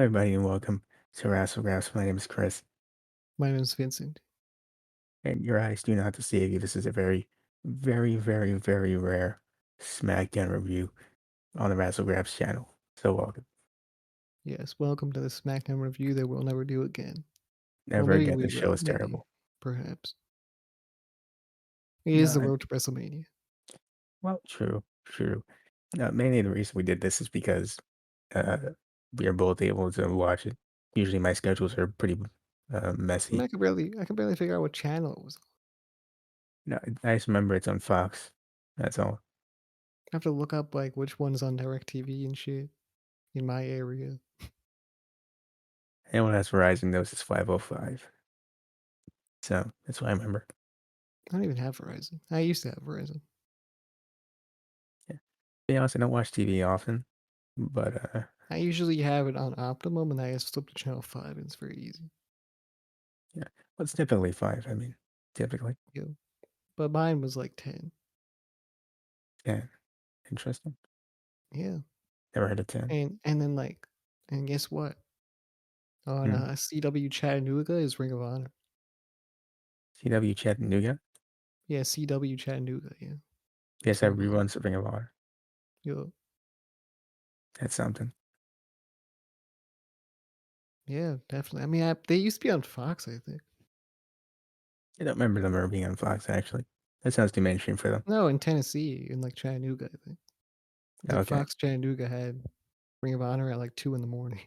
Hi, everybody, and welcome to Wrassle Graps. My name is Chris, My name's Vincent. and your eyes do not deceive you. This is a very, very, very, very rare Smackdown review on the Wrassle Graps channel. So welcome. Yes, welcome to the Smackdown review that we'll never do again. Well, Never maybe again. we This show will. is Maybe. terrible. Perhaps. It No, is the road to WrestleMania. well, true, true. Mainly the reason we did this is because uh, we are both able to watch it. Usually, my schedules are pretty I mean, messy. I can barely figure out what channel it was on. No, I just remember it's on Fox. That's all. I have to look up like which one's on DirecTV and shit in my area. Anyone who has Verizon knows it's 505. So that's what I remember. I don't even have Verizon. I used to have Verizon. Yeah. To be honest, I don't watch TV often, but I usually have it on Optimum and I just flip to channel 5 and it's very easy. yeah. Well, it's typically 5, I mean, typically. Yeah. But mine was like 10. Yeah, interesting. Yeah. Never heard of 10. And then and guess what? On Hmm. CW Chattanooga is Ring of Honor. CW Chattanooga? Yeah, CW Chattanooga, yeah. Yes, It's I Ring have of Honor. reruns of Ring of Honor. Yo, That's something. yeah, definitely. I mean, they used to be on Fox, I think. I don't remember them ever being on Fox, actually. That sounds too mainstream for them. No, in Tennessee, in like Chattanooga, I think. I think Okay. Fox Chattanooga had Ring of Honor at like 2 in the morning.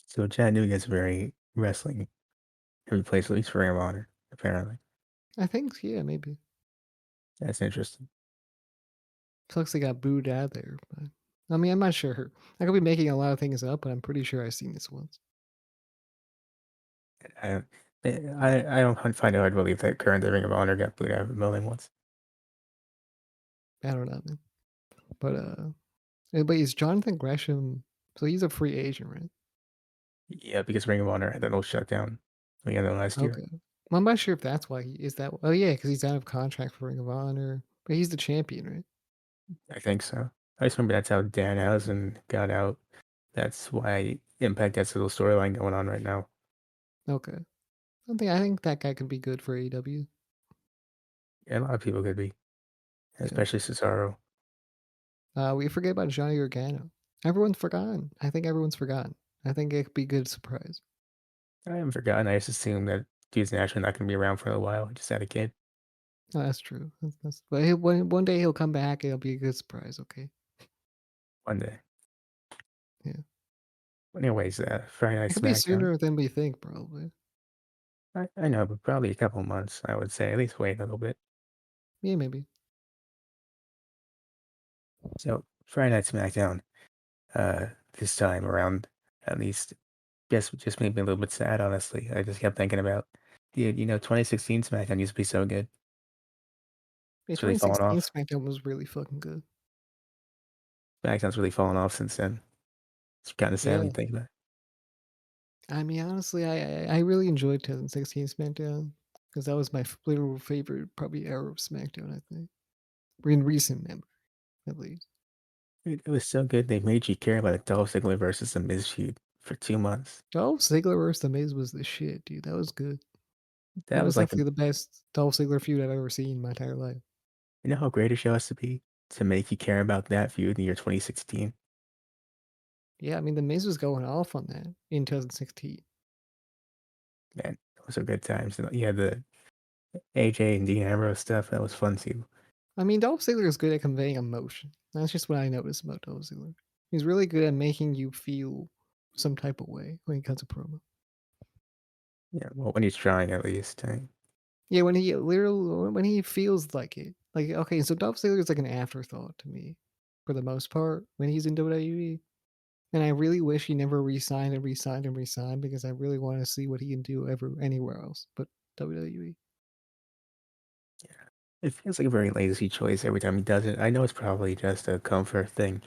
So Chattanooga is very wrestling every place, at least for Ring of Honor, apparently. I think, yeah, maybe. That's interesting. Sucks they got booed out there, but I mean, I'm not sure. I could be making a lot of things up, but I'm pretty sure I've seen this once. I don't, I don't find it hard to believe that current Ring of Honor got booed out of a building once. I don't know, man. But but is Jonathan Gresham? So he's a free agent, right? Yeah, because Ring of Honor had that little shutdown the end of last year. Okay. Well, I'm not sure if that's why he is that. Oh yeah, because he's out of contract for Ring of Honor, but he's the champion, right? I think so. I just remember that's how Danhausen got out. That's why Impact has a little storyline going on right now. Okay. I think that guy could be good for AEW. Yeah, a lot of people could be, Yeah. especially Cesaro. We forget about Johnny Gargano. Everyone's forgotten. I think everyone's forgotten. I think it could be a good surprise. I haven't forgotten. I just assumed that dude's naturally not going to be around for a while. He just had a kid. Oh, that's true. But one day he'll come back. It'll be a good surprise. Okay. One day. Yeah. Anyways, Friday Night It could be SmackDown. sooner than we think, probably. I know, but probably a couple months, I would say. At least wait a little bit. Yeah, maybe. So, Friday Night SmackDown, this time around, at least, guess just made me a little bit sad, honestly. I just kept thinking about, dude, 2016 SmackDown used to be so good. Yeah, It's really fallen 2016 off. SmackDown was really fucking good. SmackDown's really fallen off since then. It's kinda sad when Yeah. you think about it. I mean, honestly, I really enjoyed 2016 SmackDown because that was my literal favorite, probably era of SmackDown. I think in recent memory, at least. It was so good, they made you care about a Dolph Ziggler versus The Miz feud for 2 months. Dolph Ziggler versus The Miz was the shit, dude. That was good. That That was was like definitely the best Dolph Ziggler feud I've ever seen in my entire life. you know how great a show has to be to make you care about that feud in the year 2016? Yeah, I mean, The Miz was going off on that in 2016. Man, those are good times. And yeah, the AJ and Dean Ambrose stuff, that was fun too. I mean, Dolph Ziggler is good at conveying emotion. That's just what I noticed about Dolph Ziggler. He's really good at making you feel some type of way when he cuts a promo. Yeah, well, when he's trying at least, Yeah, when he feels like it. Like, okay, so Dolph Ziggler is like an afterthought to me for the most part when he's in WWE. And I really wish he never re-signed and re-signed and re-signed because I really want to see what he can do ever anywhere else but WWE. yeah. It feels like a very lazy choice every time he does it. I know it's probably just a comfort thing,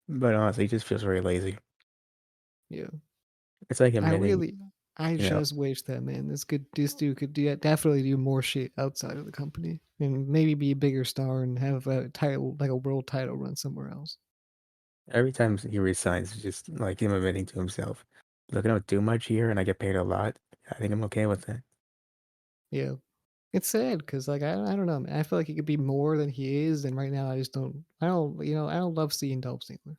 but honestly, it just feels very lazy. Yeah. It's like I admitting, really I you know, just wish that, man, this dude could definitely do more shit outside of the company and maybe be a bigger star and have a title like a world title run somewhere else. Every time he resigns, it's just like him admitting to himself, "Look, I don't do much here, and I get paid a lot. I think I'm okay with that." Yeah. It's sad because like, I don't know, man. I feel like he could be more than he is, and right now I don't love seeing Dolph Ziggler.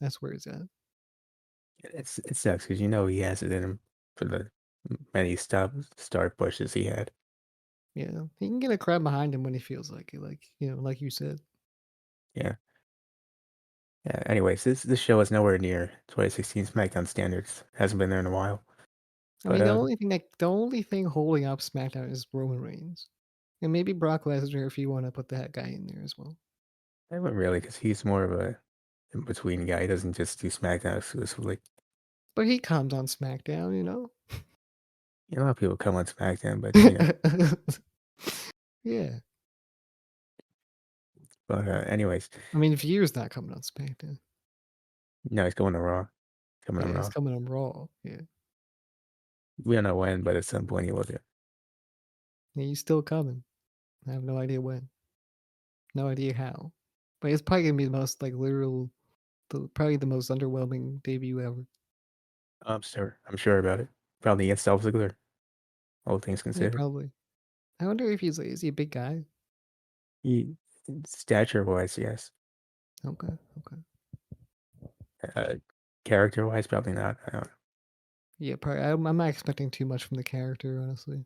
That's where it's at. It sucks because you know he has it in him for the many start pushes he had. Yeah. He can get a crowd behind him when he feels like it, like, like you said. Yeah. Yeah. Anyways, this show is nowhere near 2016 SmackDown standards. Hasn't been there in a while. I But mean, the only thing holding up SmackDown is Roman Reigns. And maybe Brock Lesnar if you wanna put that guy in there as well. I wouldn't really, because he's more of a in between guy. He doesn't just do SmackDown exclusively. But he comes on SmackDown, you know? You know, a lot of people come on SmackDown, but you know. Yeah. But anyways, I mean, Veer's not coming on SmackDown. no, he's going to Raw. Coming Yeah, on he's Raw. coming on Raw. Yeah. We don't know when, but at some point he will do. Yeah, he's still coming. I have no idea when. No idea how. But it's probably gonna be the most like literal probably the most underwhelming debut ever. I'm sure about it. Probably against Dolph Ziggler, all things Yeah, considered. probably. I wonder if is he a big guy? He stature wise, yes. Okay, okay. Uh, character wise, probably not. I don't know. Yeah, probably. I'm not expecting too much from the character, honestly.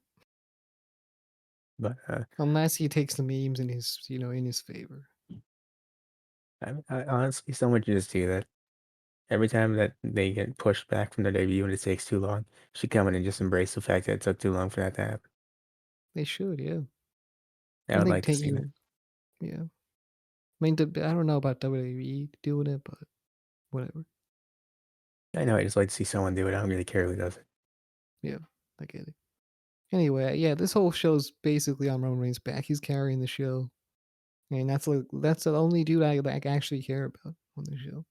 But Unless he takes the memes in his favor. I honestly, someone should just do that. Every time that they get pushed back from their debut and it takes too long, should come in and just embrace the fact that it took too long for that to happen. They should, yeah. I I would think like to see that. taking yeah. I mean, I don't know about WWE doing it, but whatever. I know, I just like to see someone do it. I don't really care who does it. Yeah, I get it. Anyway, yeah, this whole show's basically on Roman Reigns' back. He's carrying the show, and that's the only dude I like actually care about on the show.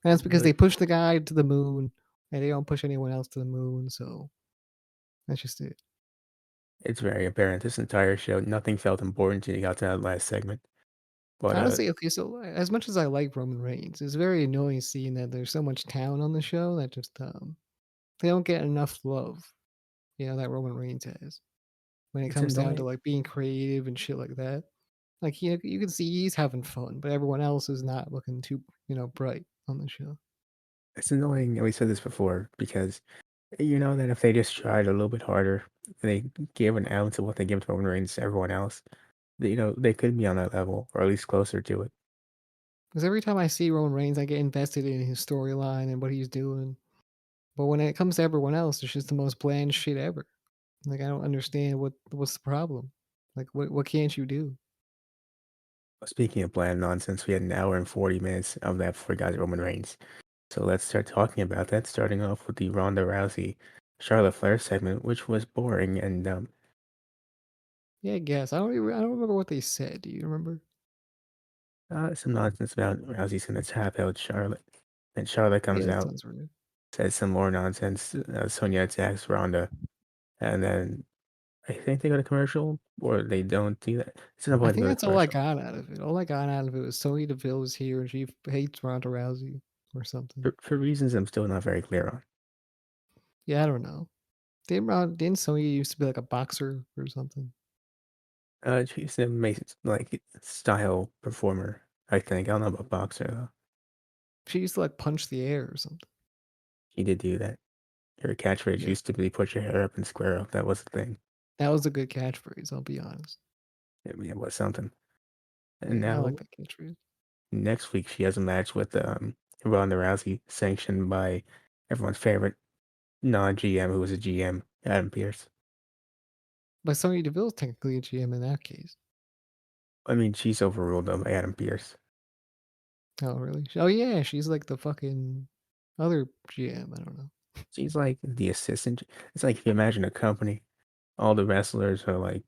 And that's because Really, they push the guy to the moon, and they don't push anyone else to the moon. So that's just it. it's very apparent this entire show. Nothing felt important until you got to that last segment. But Honestly, okay, so as much as I like Roman Reigns, it's very annoying seeing that there's so much talent on the show that just they don't get enough love, that Roman Reigns has when it it's comes down to annoying. like being creative and shit like that. Like you can see he's having fun, but everyone else is not looking too bright on the show. It's annoying, and we said this before, because you know that if they just tried a little bit harder, they gave an ounce of what they give to Roman Reigns to everyone else, they could be on that level, or at least closer to it. Because every time I see Roman Reigns, I get invested in his storyline and what he's doing. But when it comes to everyone else, it's just the most bland shit ever. Like I don't understand what's the problem. Like what can't you do? Speaking of bland nonsense, we had an hour and 40 minutes of that before we got to Roman Reigns. So let's start talking about that, starting off with the Ronda Rousey Charlotte Flair segment, which was boring and dumb. Yeah, I guess I don't remember what they said. Do you remember? Some nonsense about Rousey's gonna tap out Charlotte. Then Charlotte Yeah, comes that out, sounds right. says some more nonsense. Sonya attacks Ronda, and then I think they go to commercial, or they don't do that. It's no I point to think go to that's all I commercial. got out of it. All I got out of it was Sonya Deville is here and she hates Ronda Rousey or something. For reasons I'm still not very clear on. Yeah, I don't know. Didn't Sonya used to be like a boxer or something? She's an amazing, like, style performer, I think. I don't know about boxer, though. She used to like punch the air or something. She did do that. Her catchphrase Yeah, used to be "put your hair up and square up." That was the thing. that was a good catchphrase. I'll be honest. It was something. And Yeah, I like now that catchphrase. next week she has a match with Ronda Rousey, sanctioned by everyone's favorite non-GM who was a GM, Adam Pearce. But Sonya Deville's technically a GM in that case. I mean, she's overruled though by Adam Pearce. Oh, really? Oh, yeah, she's like the fucking other GM. I don't know. She's like the assistant. It's like if you imagine a company, all the wrestlers are like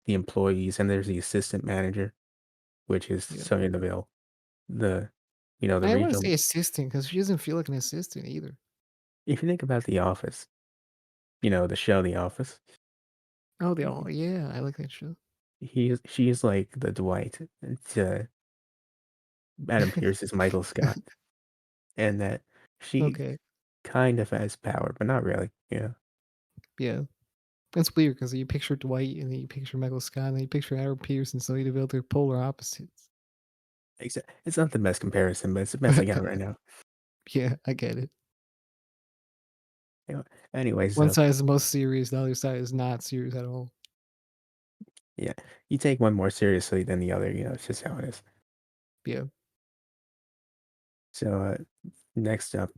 the employees, and there's the assistant manager, which is Yeah. Sonya Deville, the the I wanna regional. say assistant because she doesn't feel like an assistant either. If you think about The Office, the show The Office, Oh, they all yeah, I like that show. she's like the Dwight Adam Pearce is Michael Scott, and that she Okay, kind of has power, but not really. yeah. That's weird because you picture Dwight and then you picture Michael Scott and then you picture Aaron Pierce, and so you develop their polar opposites. It's not the best comparison, but it's the best I got right now. Yeah, I get it. You know, anyways, One side is the most serious, the other side is not serious at all. yeah, you take one more seriously than the other. It's just how it is. Yeah. So next up,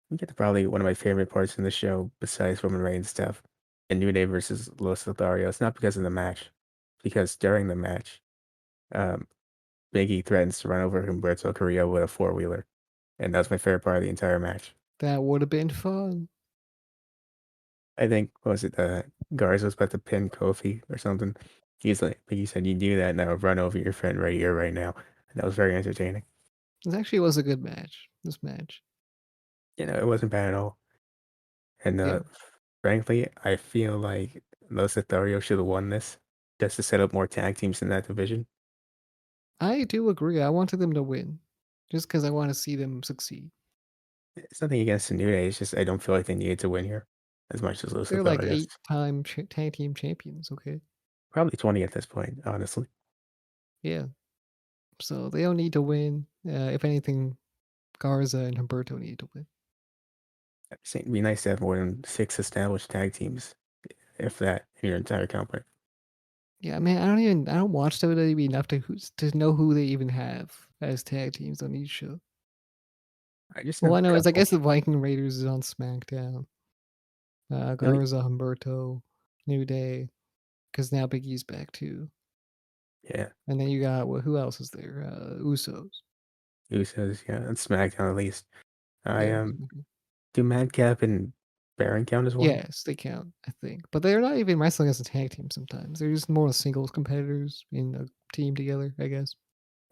we get to probably one of my favorite parts in the show, besides Roman Reigns stuff, and New Day versus Los Lotharios. Not because of the match, because during the match, um, Big E threatens to run over Humberto Carrillo with a four-wheeler, and that's my favorite part of the entire match. That would have been fun. I think, what was it, Garza was about to pin Kofi or something. He's like, Big E said, "You do that, and I'll run over your friend right here, right now." And that was very entertaining. This actually was a good match, this match. It wasn't bad at all. And Yeah. frankly, I feel like Los Lotharios should have won this just to set up more tag teams in that division. I do agree, I wanted them to win, just because I wanna see them succeed. It's nothing against the New Day. It's just I don't feel like they needed to win here as much as Los They're like Lotharios. eight-time tag team champions, okay? Probably 20 at this point, honestly. Yeah. So they don't need to win. If anything, Garza and Humberto need to win. It'd be nice to have more than 6 established tag teams, if that, in your entire company. Yeah, man, I don't watch WWE enough to know who they even have as tag teams on each show. I just know All I a know is I couple. guess the Viking Raiders is on SmackDown. You know, Garza, Humberto, New Day, because now Big E's back too. yeah, And then you got who else is there? Usos. Usos, yeah, and SmackDown at least. I Yeah. do Madcap and Baron count as one? Yes, they count, I think. But they're not even wrestling as a tag team sometimes. They're just more singles competitors in a team together, I guess.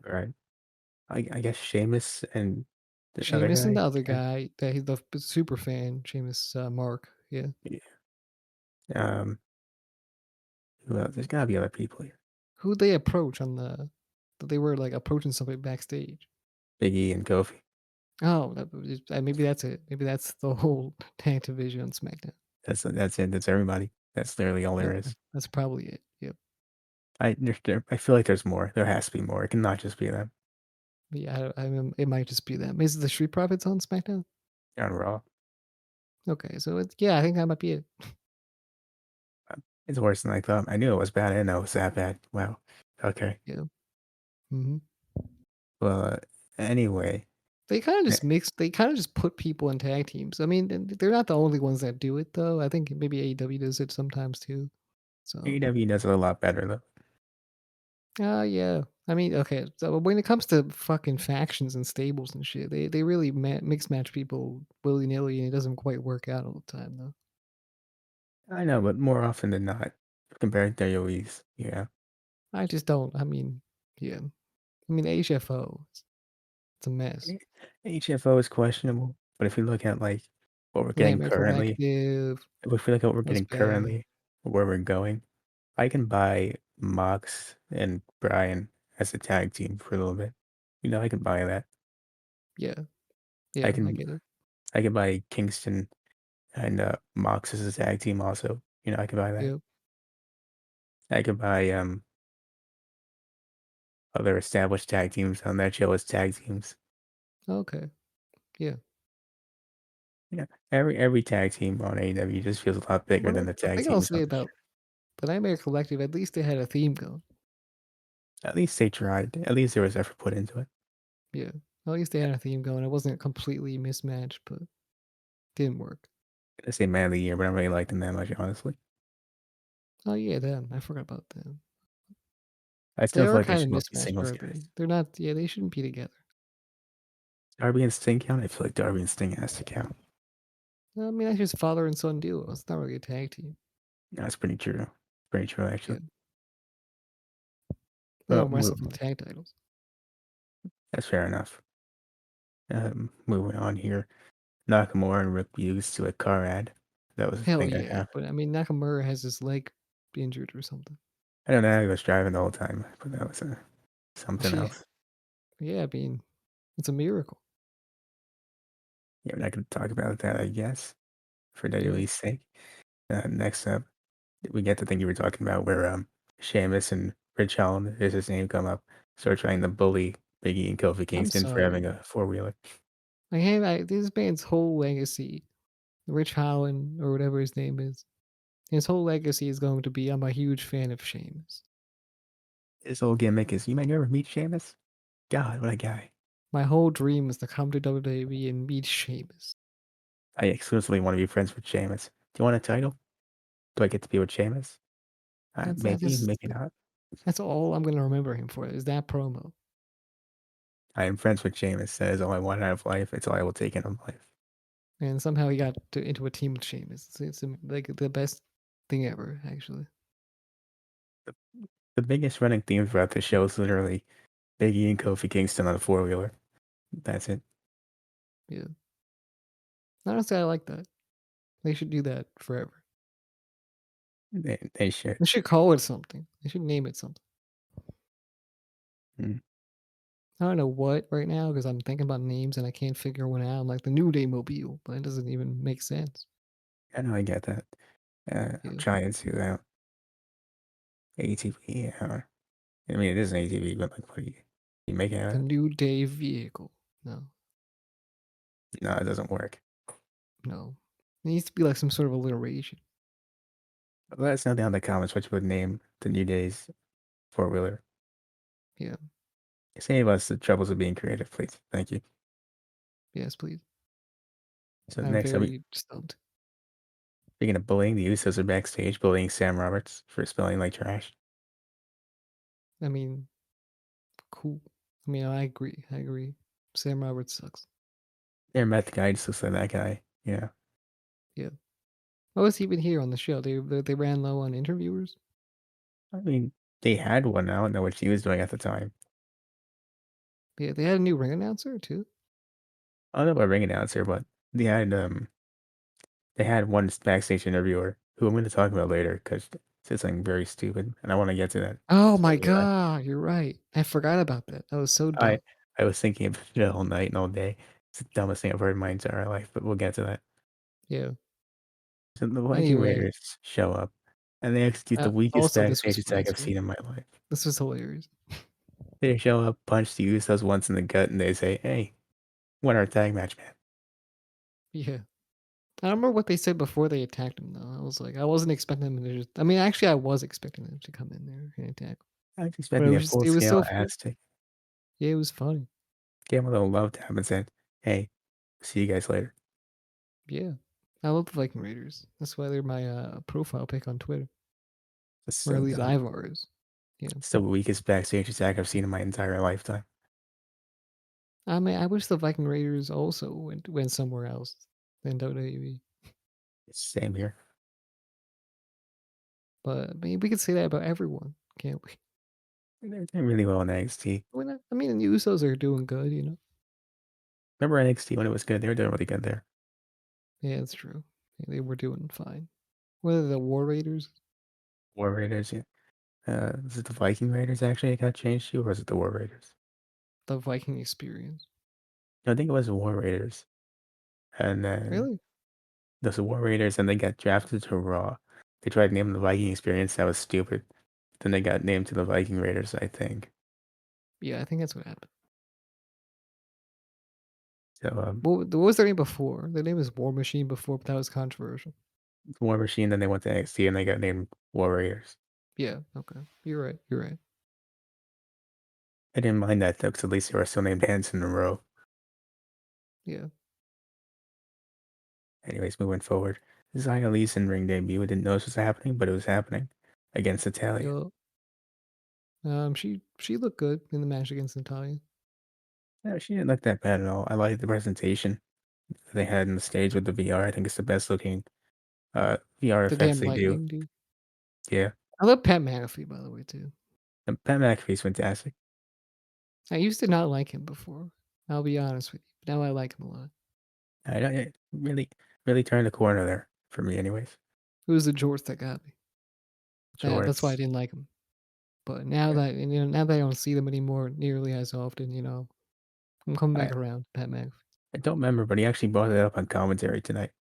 All right. I guess Sheamus and the other Sheamus and guy the other count. guy that he's the super fan, Sheamus Mark. Yeah. Yeah. Um, who else? There's gotta be other people here. Who'd they approach on the that they were like approaching somebody backstage? Big E and Kofi. Oh, maybe that's it. Maybe that's the whole tag division on SmackDown. That's it. That's everybody. That's literally all there Yeah, is. that's probably it. Yep. I feel like there's more. There has to be more. It cannot just be them But yeah, it might just be them. Is it the Street Profits on SmackDown? on Raw. Okay, so yeah, I think that might be it. It's worse than I thought. I knew it was bad. I didn't know it was that bad. Wow. Okay. Yeah. Hmm. Well, anyway, They kind of eh, just mix. They kind of just put people in tag teams. I mean, they're not the only ones that do it, though. I think maybe AEW does it sometimes too. So, AEW does it a lot better though. yeah. I mean, okay. So when it comes to fucking factions and stables and shit, they really mix match people willy nilly, and it doesn't quite work out all the time, though. I know, but more often than not, compared to WWE's, yeah. I just don't. I mean, yeah. I mean, HFO. It's a mess. Eh, HFO is questionable, but if you look at like what we're getting Nightmare currently, Collective if we look at what we're was getting bad. currently, where we're going, I can buy Mox and Brian as a tag team for a little bit. I can buy that. Yeah. I Yeah. I can get it. I can buy Kingston and Mox as a tag team also. I can buy that. Yep. I could buy other established tag teams on that show as tag teams. Okay. Yeah. Every tag team on AEW just feels a lot bigger than Well, the the tag thing I'll teams on say the show. about the Nightmare Collective, at least they had a theme going. At least they tried. At least there was effort put into it. Yeah. At least they had a theme going. It wasn't completely mismatched, but didn't work. I say man of the year, but I don't really like them that much, honestly. Oh yeah, them. I forgot about them. I They still feel are like they kind of should both be mismatched, singles are they? guys. They're not. Yeah, they shouldn't be together. Darby and Sting count? I feel like Darby and Sting has to count. I mean, that's just father and son duo. It's not really a tag team. That's pretty true. Pretty true, Yeah, actually. they But don't wrestle for the tag titles. that's fair enough. Moving on here. Nakamura and Rick Buggs to a car ad. That was the Hell thing that yeah, happened. but I mean, Nakamura has his leg injured or something. I don't know. I was driving the whole time, but that was something Yeah, else. yeah. I mean, It's a miracle. Yeah, we're not gonna talk about that, I guess, for Yeah, WWE's sake. Next up, we get the thing you were talking about where, Sheamus and Rich Holland, is his name come up, start trying to bully Big E and Kofi I'm Kingston for having sorry. a four-wheeler. Like, hey, this man's whole legacy, Rich Holland or whatever his name is, his whole legacy is going to be, "I'm a huge fan of Sheamus." His whole gimmick is, "You might never meet Sheamus?" God, what a guy. My whole dream is to come to WWE and meet Sheamus. I exclusively wanna be friends with Sheamus. Do you want a title? Do I get to be with Sheamus? That's that Maybe, just maybe not. that's all I'm gonna remember him for is that promo. I am friends with Sheamus. That is all I want out of life. It's all I will take out of life. And somehow he got into a team with Sheamus. It's like the best thing ever, actually. The, the biggest running theme throughout the show is literally Big E and Kofi Kingston on a four-wheeler. That's it. Yeah. Honestly, I like that. They should do that forever. They should. They should call it something. They should name it something. Mm. I don't know what right now because I'm thinking about names and I can't figure one out. I'm like the New Day Mobile, but it doesn't even make sense. I know I get that. I'm Yeah. trying to ATV. I mean, it is an ATV, but like, what do you make it out The of? New Day vehicle. No, No, it doesn't work. no. It needs to be like some sort of alliteration. Let us know down in the comments what you would name the New Day's four-wheeler. Yeah. Save us the troubles of being creative, please. Thank you. Yes, please. So I'm next up, very stumped. speaking of bullying, the Usos are backstage bullying Sam Roberts for spelling like trash. I mean, cool. I mean, I agree. I agree. Sam Roberts sucks. Their meth guy just looks like that guy. Yeah. Yeah. Why was he even here on the show? They ran low on interviewers. I mean, they had one. I don't know what she was doing at the time. Yeah, they had a new ring announcer too. I don't know about ring announcer, but they had um they had one backstage interviewer who I'm going to talk about later because said something very stupid, and I want to get to that. Oh So my god, you're right. I forgot about that. That was so I dumb. I was thinking about it all night and all day. It's the dumbest thing I've heard in my entire life, but we'll get to that. Yeah. So the Viking Anyway, Raiders show up, and they execute the weakest also this was backstage funny attack I've too. seen in my life. This was hilarious. They show up, punch the Usos once in the gut, and they say, "Hey, win our tag match, man." Yeah. I don't remember what they said before they attacked him though. I was like, I wasn't expecting them to just. I mean, actually, I was expecting them to come in there and attack, I was but expecting a full it was scale still fu ass kick. yeah, it was funny. Gave him a little love tap and said, "Hey, see you guys later." Yeah. I love the Viking Raiders. That's why they're my, profile pic on Twitter, It's or so at least dumb. I've ours. Yeah. It's the weakest backstage attack I've seen in my entire lifetime. I mean, I wish the Viking Raiders also went somewhere else than WWE, Same here. but, I mean, we could say that about everyone, can't we? They're doing really well in NXT. I mean, the Usos are doing good, you know? Remember NXT when it was good? They were doing really good there. Yeah, it's true. Yeah, they were doing fine. Whether the War Raiders, War Raiders, yeah. Was it the Viking Raiders actually that got changed to, or was it the War Raiders? the Viking experience. No, I think it was the War Raiders. And then Really? those War Raiders, and they got drafted to Raw. They tried to name them the Viking Experience. That was stupid. Then they got named to the Viking Raiders, I think. Yeah, I think that's what happened. So, What was their name before? Their name was War Machine before, but that was controversial. War Machine, then they went to NXT and they got named War Raiders. Yeah, okay. You're right, you're right. I didn't mind that though, because at least they were still named Hanson and Rowe. Yeah. Anyways, moving forward. Xia Li's in ring debut. I didn't know this was happening, but it was happening against Italia. Yo, she looked good in the match against Natalia. No, she didn't look that bad at all. I liked the presentation they had in the stage with the VR. I think it's the best looking VR The effects damn they do. lightning, dude. Yeah. I love Pat McAfee, by the way, too. And Pat McAfee's fantastic. I used to not like him before. I'll be honest with you. But now I like him a lot. I really, really turned the corner there for me, anyways. It was the jorts that got me. That's why I Jorts. didn't like him. But now Yeah. that now that I don't see them anymore nearly as often, you know, I'm coming I back around, Pat McAfee. I don't remember, but he actually brought it up on commentary tonight,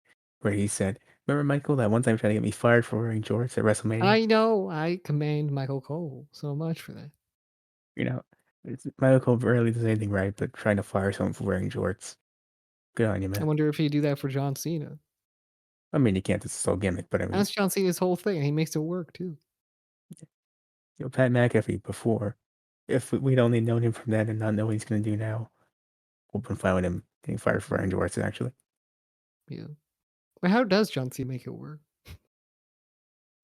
where he said, "Remember Michael that one time trying to get me fired for wearing jorts at WrestleMania?" I know, I commend Michael Cole so much for that. You know, Michael Cole rarely does anything right, but trying to fire someone for wearing jorts. Good on you, I man. wonder if he'd do that for John Cena. I mean, you can't. It's a whole gimmick, but I mean, That's John Cena's whole thing, and he makes it work too. Pat McAfee before, if we'd only known him from that and not know what he's going to do now, we've been fine with him getting fired for wearing jorts. Actually, Yeah. But how does John Cena make it work?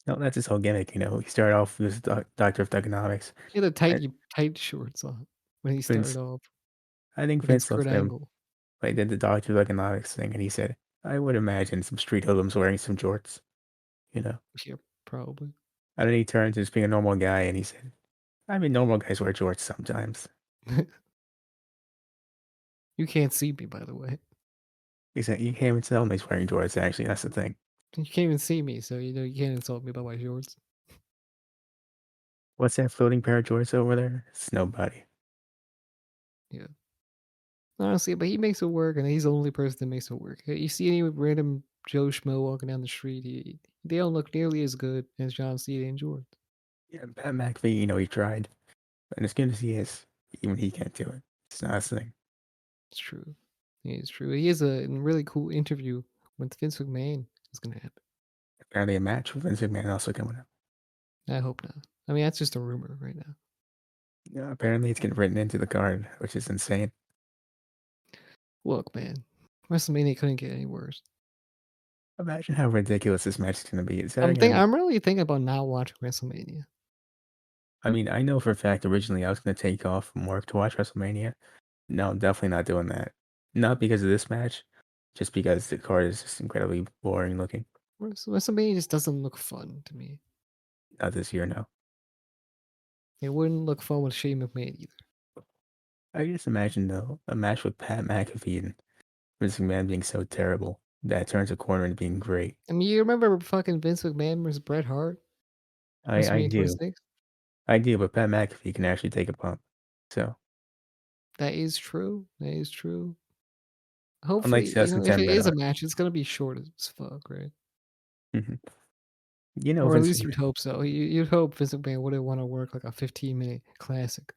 no, that's his whole gimmick. He started off as doctor of economics. He had the I, tight shorts on when he started Vince, off I think against Vince Kurt looked at him Angle. when he did the doctor of economics thing, and he said, "I would imagine some street hoodlums wearing some jorts." You know, Yeah, probably. and then he turned to just being a normal guy, and he said, "I mean, normal guys wear jorts sometimes." You can't see me, by the way. He said, "You can't even tell him he's wearing jorts." Actually, that's the thing. You can't even see me, so you can't insult me about my shorts. What's that floating pair of jorts over there? It's nobody. Yeah. Honestly, but he makes it work, and he's the only person that makes it work. You see any random Joe Schmo walking down the street, they don't look nearly as good as John Cena and Jordan. Yeah, Pat McAfee, he tried, and as good as he is, even he can't do it. It's not his thing. It's true. It's true. He has a really cool interview with Vince McMahon. It's gonna happen. Apparently, a match with Vince McMahon also coming up. I hope not. I mean, that's just a rumor right now. Yeah, apparently, it's getting written into the card, which is insane. Look, man, WrestleMania couldn't get any worse. Imagine how ridiculous this match is going to be. It's either going to be. I'm really thinking about not watching WrestleMania. I mean, I know for a fact originally I was going to take off from work to watch WrestleMania. No, I'm definitely not doing that. Not because of this match, just because the card is just incredibly boring looking. WrestleMania just doesn't look fun to me. Not this year, no. It wouldn't look fun with Shane McMahon either. I just imagine though a match with Pat McAfee and Vince McMahon being so terrible that it turns a corner into being great. I mean, you remember fucking Vince McMahon versus Bret Hart, I WrestleMania do. 26? I do, but Pat McAfee can actually take a bump. So, That is true. That is true. unlike Hopefully, if 2010 it Bret is a Hart. match, it's gonna be short as fuck, right? Mhm. Or at Vince least McMahon, you'd hope so. You'd hope Vince McMahon wouldn't want to work like a 15-minute classic.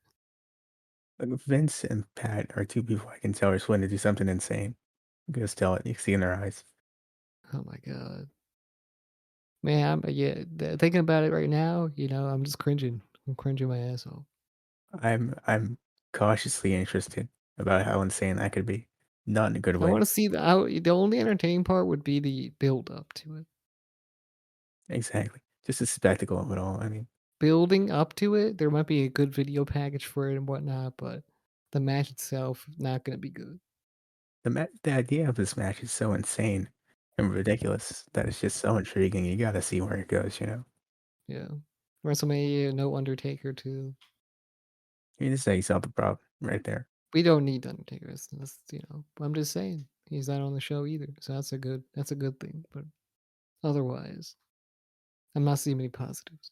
Vince and Pat are two people I can tell are just wanting to do something insane. You can just tell it. You can see in their eyes. Oh my god, man! Yeah, thinking about it right now, I'm just cringing. I'm cringing my ass off. I'm cautiously interested about how insane that could be. Not in a good I want way. to see the only entertaining part would be the build up to it. Exactly. Just the spectacle of it all. I mean, Building up to it, there might be a good video package for it and whatnot, but the match itself not gonna be good. the idea of this match is so insane and ridiculous that it's just so intriguing. You got to see where it goes. Yeah, WrestleMania, no Undertaker too. You just say you solved the problem right there. We don't need Undertaker. I'm just saying he's not on the show either, so that's a good thing. But otherwise, I'm not seeing many positives.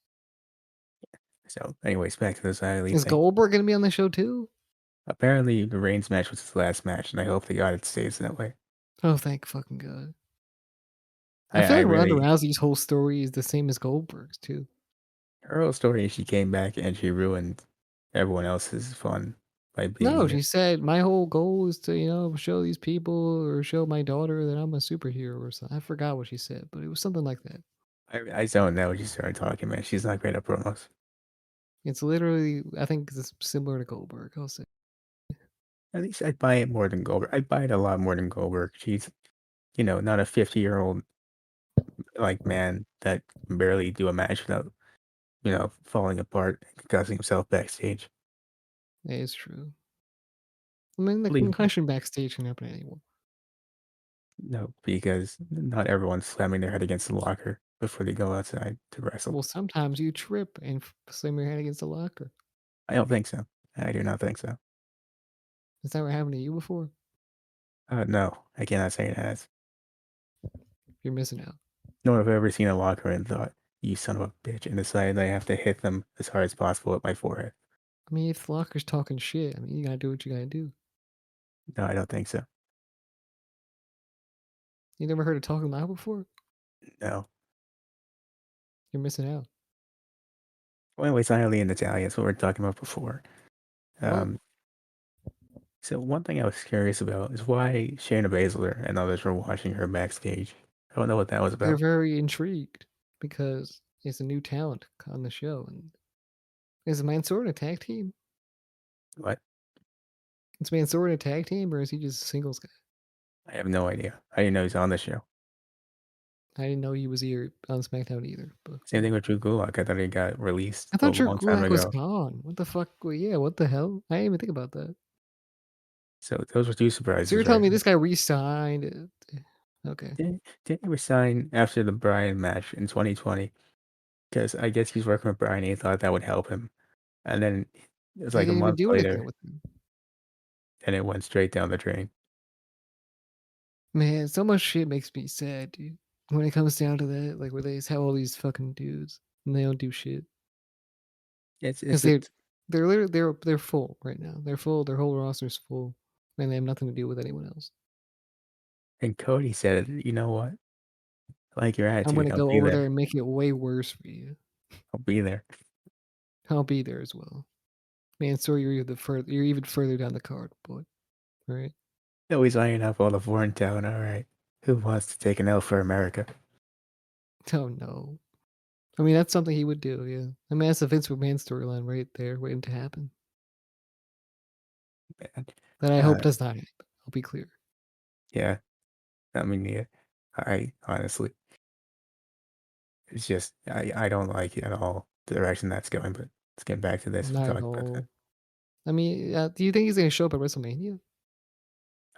So, anyways, back to this highly Is thing. Goldberg gonna be on the show too? Apparently, the Reigns match was his last match, and I hope to God it stays that way. Oh, thank fucking god! I I feel like Ronda really, Rousey's whole story is the same as Goldberg's too. her whole story is she came back and she ruined everyone else's fun by being No, here. she said my whole goal is to show these people or show my daughter that I'm a superhero or something. I forgot what she said, but it was something like that. I don't know when she started talking, man. She's not great at promos. It's literally, I think it's similar to Goldberg. I'll say. At least I'd buy it more than Goldberg. I'd buy it a lot more than Goldberg. She's, not a 50-year-old like man that can barely do a match without, falling apart and concussing himself backstage. It is true. I mean, the Believable. concussion backstage can happen to anyone. No, because not everyone's slamming their head against the locker before they go outside to wrestle. Well, sometimes you trip and slam your head against the locker. I don't think so. I do not think so. Has that ever happened to you before? No, I cannot say it has. You're missing out. Nor have I ever seen a locker and thought, "You son of a bitch," and decided I have to hit them as hard as possible at my forehead. I mean, if the locker's talking shit, I mean, you gotta do what you gotta do. No, I don't think so. You never heard of Talking Loud before? No. You're missing out. Well, anyways, Eileen and Natalia, that's what we were talking about before. What? Um, so one thing I was curious about is why Shayna Baszler and others were watching her backstage. I don't know what that was They're about. very intrigued because it's a new talent on the show. And is Mansoor in a tag team? What? Is Mansoor in a tag team or is he just a singles guy? I have no idea. I didn't know he's on the show. I didn't know he was here on SmackDown either. But Same thing with Drew Gulak. I thought he got released I a thought Drew long time Gulak was ago. gone. What the fuck? Well, yeah, what the hell? I didn't even think about that. So those were two So you're surprises, telling right? me this guy re-signed? Okay. Didn't he resign after the Bryan match in 2020? Because I guess he's working with Bryan and he thought that would help him. And then it was He like a didn't even month do anything later, with him. and it went straight down the drain. Man, so much shit makes me sad, dude. When it comes down to that, like where they have all these fucking dudes and they don't do shit It's because it's it's they're literally they're full right now. They're full. Their whole roster's full, and they have nothing to do with anyone else. and Cody said, "You know what? I like your I'm attitude. gonna I'll go be over there there. and make it way worse for you. I'll be there." I'll be there as well. Man, sorry, you're even further down the card, boy. All right. Always iron up all the foreign talent. All right. Who wants to take an L for America? Oh no. I mean, that's something he would do. Yeah. I mean, that's a Vince McMahon storyline right there, waiting to happen. Man. That I hope Uh, does not happen. I'll be clear. yeah. I mean, yeah. I honestly, it's just I don't like it at all the direction that's going. But let's get back to this. We Not at talked about that. all. I mean, do you think he's gonna show up at WrestleMania?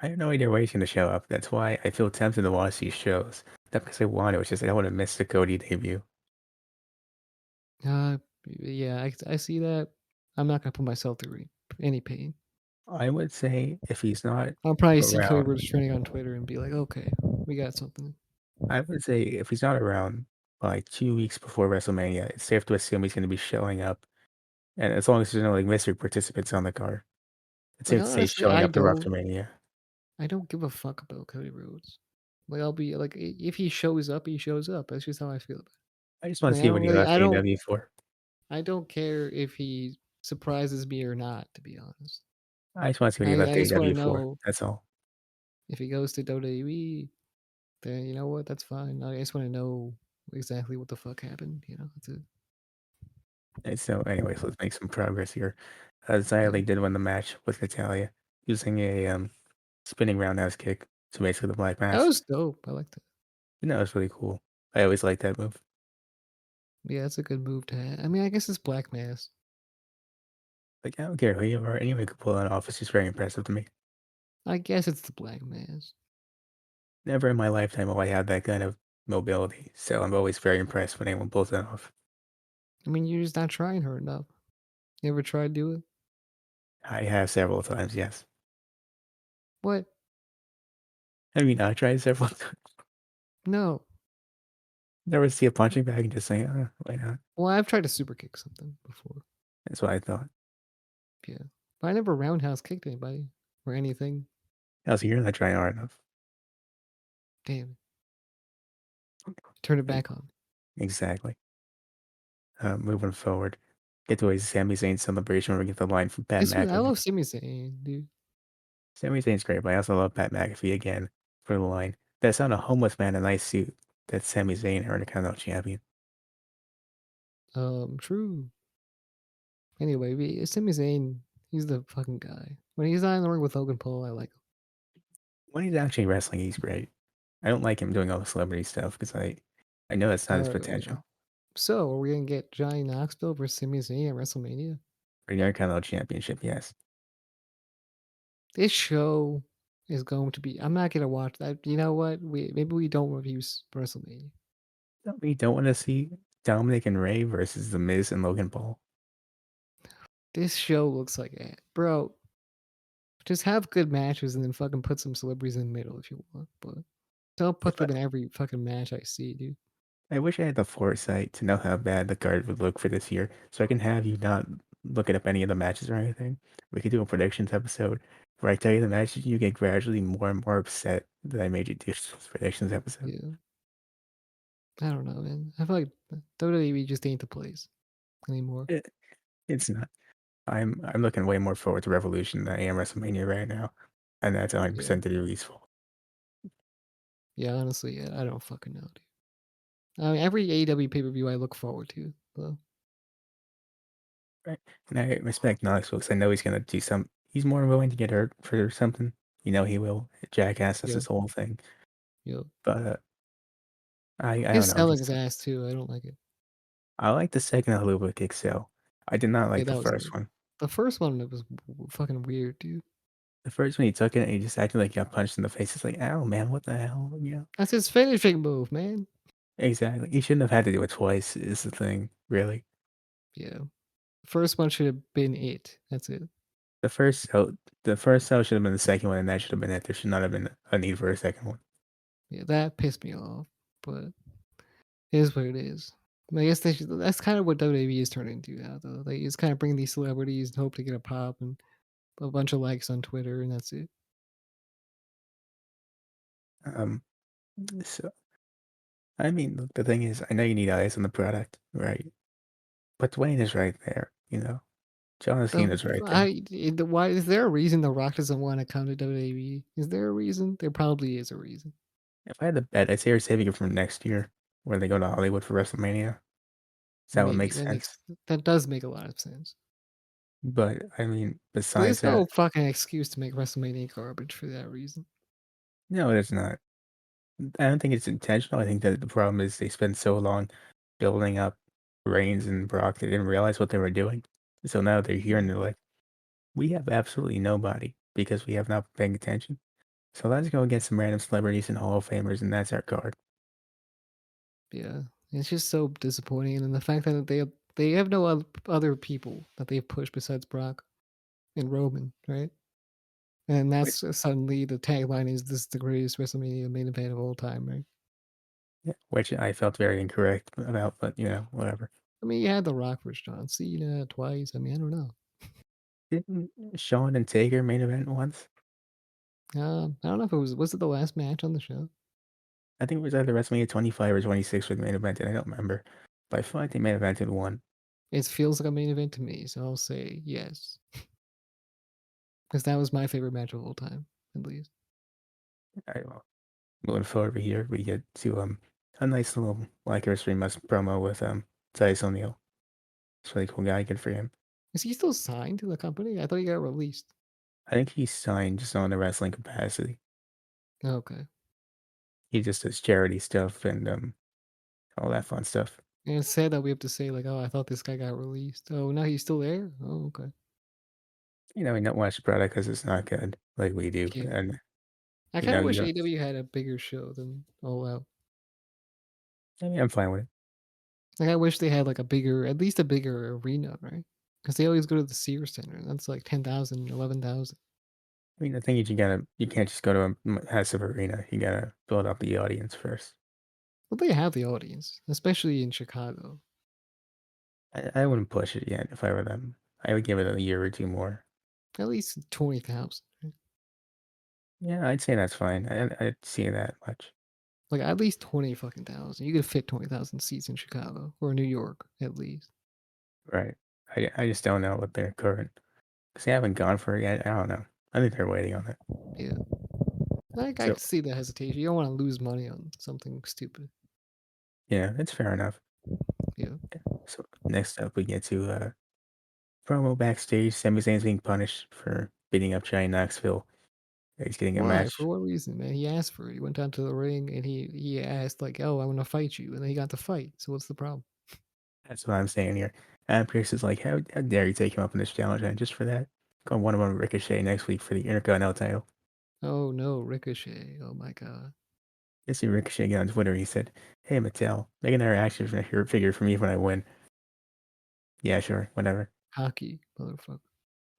I have no idea where he's going to show up. That's why I feel tempted to watch these shows. Not because I want to. It's just I don't want to miss the Cody debut. Uh, yeah, I see that. I'm not gonna put myself through any pain. I would say if he's not I'll probably see Cody around, Rhodes trending on Twitter and be like, okay, we got something. I would say if he's not around by 2 weeks before WrestleMania, it's safe to assume he's going to be showing up. And as long as there's no like mystery participants on the card, it's Like safe to say he's honestly, showing up to WrestleMania. I don't give a fuck about Cody Rhodes. Like I'll be like, if he shows up, he shows up. That's just how I feel about it. I just want to Like I see don't what he really, left AEW for. I don't care if he surprises me or not. To be honest, I just want to see what he left I just want to AEW for. know That's all. if he goes to WWE. Then you know what? That's fine. I just want to know exactly what the fuck happened. You know, that's it. And so, anyways, let's make some progress here. Xia Yeah, Li did win the match with Natalia using a spinning roundhouse kick. So basically the Black that Mass. was dope. I liked it. You know, it's really cool. I always like that move. Yeah, it's a good move to have. I mean, I guess it's Black Mass. Like, I don't care who you are. Anyone could pull that off. It's just very impressive to me. I guess it's the Black Mass. Never in my lifetime will I have that kind of mobility. So I'm always very impressed when anyone pulls that off. I mean, you're just not trying hard enough. You ever tried to do it? I have several times, yes. What? I mean, I tried several times. No. Never see a punching bag and just say, why not? Well, I've tried to super kick something before. That's what I thought. Yeah. But I never roundhouse kicked anybody or anything. Also, you're not trying hard enough. Damn. Turn it E- back on. Exactly. Moving forward, get to a Sami Zayn celebration where we get the line from Pat I McAfee. love Sami Zayn, dude. Sami Zayn's great, but I also love Pat McAfee again for the line. That's not a homeless man in a nice suit. That's Sami Zayn, her Intercontinental Champion. True. Anyway, Sami Zayn, he's the fucking guy. When he's not in the ring with Logan Paul, I like him. When he's actually wrestling, he's great. I don't like him doing all the celebrity stuff because I know that's not his Yeah. potential. So, are we gonna get Johnny Knoxville versus Sami Zayn at WrestleMania? For the Intercontinental Championship, yes. This show is going to be. I'm not gonna watch that. You know what? Maybe we don't review WrestleMania. No, we don't want to see Dominic and Ray versus The Miz and Logan Paul. This show looks like it, bro. Just have good matches and then fucking put some celebrities in the middle if you want, but don't put If them in every fucking match I see, dude. I wish I had the foresight to know how bad the card would look for this year, so I can have you not look at up any of the matches or anything. We could do a predictions episode where I tell you the matches, you get gradually more and more upset that I made you do this predictions episode. Yeah. I don't know, man. I feel like WWE just ain't the place anymore. It, it's not. I'm looking way more forward to Revolution than I am WrestleMania right now, and that's Yeah. 100% WWE's fault. Yeah, honestly, yeah, I don't fucking know, dude. I mean, every AEW pay-per-view I look forward to, though. Right. And I respect Knoxville because I know he's gonna do some. He's more willing to get hurt for something. You know he will. Jackass, that's Yeah, his whole thing. yeah. But I don't His know. selling Just is ass too, I don't like it. I like the second Aluba kick sale. I did not Yeah, like the that was first good. one. The first one, it was fucking weird, dude. The first one he took it and he just acted like he got punched in the face. It's like, ow, man, what the hell? You know? That's his finishing move, man. Exactly. He shouldn't have had to do it twice. Is the thing really? Yeah. First one should have been it. That's it. The first cell, the first cell should have been the second one, and that should have been it. There should not have been a need for a second one. Yeah, that pissed me off, but it is what it is. I guess that's kind of what WWE is turning into now, though. They just kind of bring these celebrities and hope to get a pop and a bunch of likes on Twitter, and that's it. Um, so I mean, the thing is, I know you need eyes on the product, right? But Dwayne is right there, you know. John The Cena's right there. I the why is there a reason The Rock doesn't want to come to WWE? Is there a reason? There probably is a reason. If I had to bet, I'd say we're saving it from next year, when they go to Hollywood for WrestleMania. So that would Maybe make sense. that does make a lot of sense. But I mean, But besides there's no that, fucking excuse to make WrestleMania garbage for that reason. no, it's not. I don't think it's intentional. I think that the problem is they spent so long building up Reigns and Brock, they didn't realize what they were doing. So now they're here and Mm, they're like, we have absolutely nobody because we have not been paying attention. So let's go get some random celebrities and Hall of Famers, and that's our card. yeah, it's just so disappointing, and the fact that they have no other people that they've pushed besides Brock and Roman, right? And Which, that's suddenly the tagline is "This is the greatest WrestleMania main event of all time," right? yeah, which I felt very incorrect about, but whatever. I mean, you had The Rock versus John Cena twice. I mean, I don't know. Didn't Shawn and Taker main event once? I don't know if it was it the last match on the show? I think it was either WrestleMania 25 or 26 for the main event, and I don't remember. But I feel like they main evented one. It feels like a main event to me, so I'll say yes because that was my favorite match of all time, at least. All right, well, moving forward over here, we get to a nice little Black History Month promo with Titus O'Neil. It's a really cool guy. Good for him. Is he still signed to the company? I thought he got released. I think he's signed just on the wrestling capacity. Okay. He just does charity stuff and all that fun stuff. And it's sad that we have to say like, "Oh, I thought this guy got released." Oh, now he's still there? Oh, okay. We don't watch the product because it's not good like we do, Yeah. and I kinda you wish don't. AEW had a bigger show than All Out. I mean, I'm fine with it. Like, I wish they had, like, a bigger at least a bigger arena, right? Because they always go to the Sears Center, and that's, like, 10,000, 11,000. I mean, the thing is, you can't just go to a massive arena. You gotta build up the audience first. Well, they have the audience, especially in Chicago. I wouldn't push it yet if I were them. I would give it a year or two more. At least 20,000, right? Yeah, I'd say that's fine. I'd see that much. Like, at least 20 fucking thousand. You could fit 20,000 seats in Chicago or New York, at least. Right. I just don't know what their current, because they haven't gone for it yet. I don't know. I think they're waiting on it. Yeah. I So can see the hesitation. You don't wanna lose money on something stupid. yeah, it's fair enough. Yeah. So next up, we get to promo backstage. Sami Zayn's being punished for beating up Johnny Knoxville. He's getting a Why? For match. what reason, man? He asked for it. He went down to the ring and he asked like, "Oh, I want to fight you," and then he got to fight. So what's the problem? That's what I'm saying here. Adam Pearce is like, how dare you take him up in this challenge? And just for that, go on one Ricochet next week for the Intercontinental title. Oh no, Ricochet! Oh my god, You see Ricochet get on Twitter. He said, "Hey Mattel, make another action figure for me when I win." Yeah, sure, whatever. hockey, motherfucker.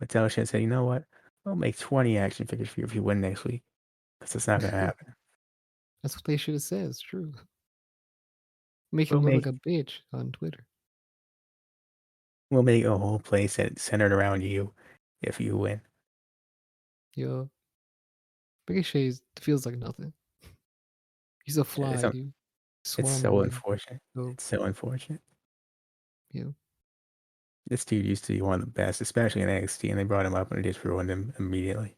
Mattel should have said, "You know what? I'll make 20 action figures for you if you win next week." Because it's not gonna happen. That's what they should have said. It's true. Make We'll him look like make a bitch on Twitter. we'll make a whole place centered around you if you win. Yo, Ricochet feels like nothing. He's a It's fly, dude. it's Swarm so away. unfortunate. So, It's so unfortunate. yeah. This dude used to be one of the best, especially in NXT, and they brought him up and it just ruined him immediately.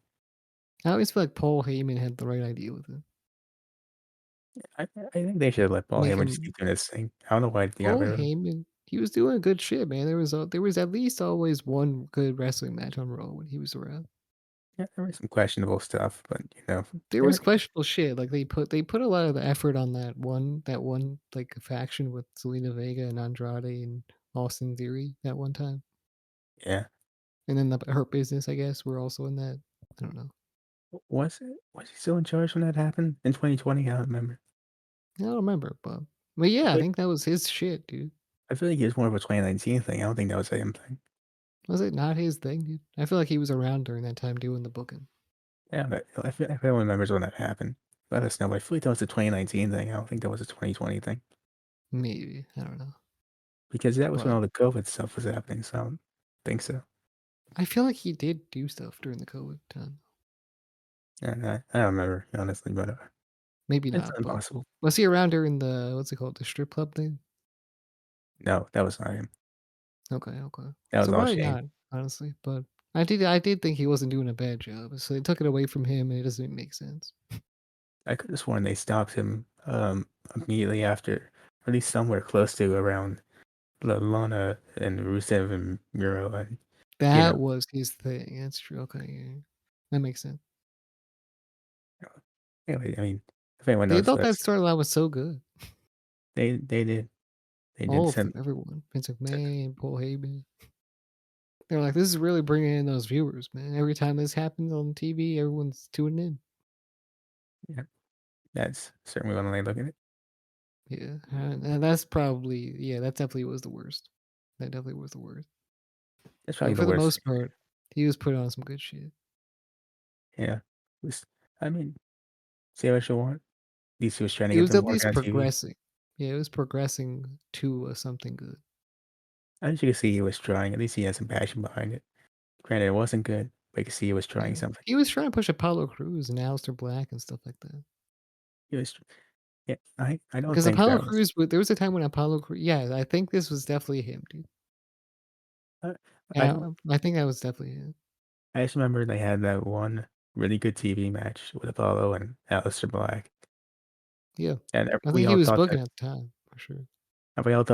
I always feel like Paul Heyman had the right idea with it. I think they should have let Paul Make Heyman just keep him doing his thing. I don't know why they got Paul rid of him. Heyman, he was doing good shit, man. There was at least always one good wrestling match on Raw when he was around. Yeah, there was some questionable stuff, but There was there, questionable shit. Like they put a lot of the effort on that one like faction with Selena Vega and Andrade and Austin Theory that one time. yeah. And then the Hurt Business, I guess, were also in that. I don't know. Was he still in charge when that happened in 2020? I don't remember. I don't remember, but I yeah, I feel, think that was his shit, dude. I feel like it was more of a 2019 thing. I don't think that was a him thing. Was it not his thing, dude? I feel like he was around during that time doing the booking. Yeah, but if anyone remembers when that happened, let us know. But I feel like that was a 2019 thing. I don't think that was a 2020 thing Maybe. I don't know. because that was when But all the COVID stuff was happening. So I don't think so. I feel like he did do stuff during the COVID time. And I don't remember honestly, but Maybe it's not, but impossible. was he around during the what's it called? The strip club thing? No, that was not him. Okay, okay. That was So all probably Shane. not, honestly, but I did think he wasn't doing a bad job. So they took it away from him and it doesn't make sense. I could have sworn they stopped him immediately after, or at least somewhere close to around Lana and Rusev and Miro and you know That was his thing. That's true. Okay, yeah. That makes sense. anyway. I mean, if anyone They knows, thought that let's storyline was so good. they did All of them, send. everyone. Vince McMahon, Paul Heyman. They're like, this is really bringing in those viewers, man. Every time this happens on TV, everyone's tuning in. Yeah, that's certainly one way to look at it. Yeah, and that's probably yeah, that definitely was the worst. That definitely was the worst. That's probably But the for the worst most thing. part, he was putting on some good shit. Yeah, was I mean, say what you want. At least he was trying to It get was them at working least on TV. progressing. Yeah, it was progressing to something good. At least you could see he was trying. At least he had some passion behind it. Granted, it wasn't good, but you could see he was trying Yeah, something. he was trying to push Apollo Crews and Aleister Black and stuff like that. He was, yeah. I don't Because think Apollo that was. Crews, there was a time when Apollo Crews, yeah, I think this was definitely him, dude. I, I Yeah, don't. I think that was definitely him. I just remember they had that one really good TV match with Apollo and Aleister Black, Yeah, and I we think he all was thought booking that at the time for sure.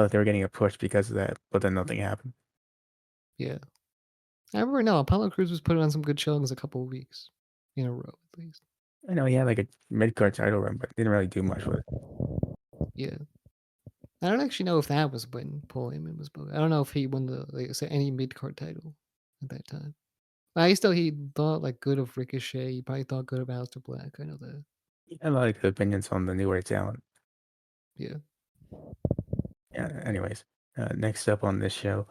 they were getting a push because of that, but then nothing happened. Yeah, I remember. No, Apollo Crews was putting on some good showings a couple of weeks in a row at least. I know he had like a mid card title run, but didn't really do much with it. Yeah, I don't actually know if that was when Paul Heyman was booked. I don't know if he won the like I said any mid card title at that time. I still he thought like good of Ricochet. He probably thought good of Aleister Black. I know that. He had a lot of good opinions on the newer talent. Yeah, Yeah. Anyways, next up on this show,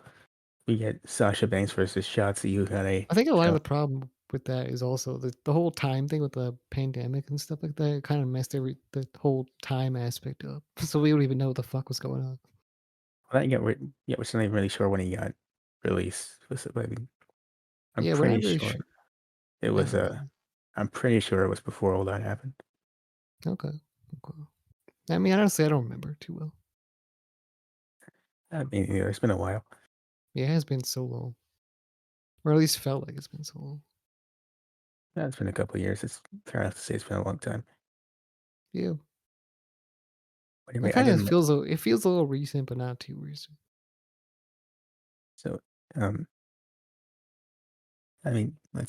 we get Sasha Banks versus Shotzi, who had a I think a lot of show. the problem with that is also the whole time thing with the pandemic and stuff like that. It kind of messed the whole time aspect up. So we don't even know what the fuck was going on. Well, yeah, we're still not even really sure when he got released. I'm Yeah, we're pretty not really sure sure. it I was. don't know. I'm pretty sure it was before all that happened. Okay. Okay. I mean, honestly, I don't remember too well. I mean, it's been a while. Yeah, it has been so long, or at least felt like it's been so long. It's been a couple of years. It's fair enough to say it's been a long time. Yeah, But it anyway, I kind of didn't. feels it feels a little recent, but not too recent. So, um, I mean, I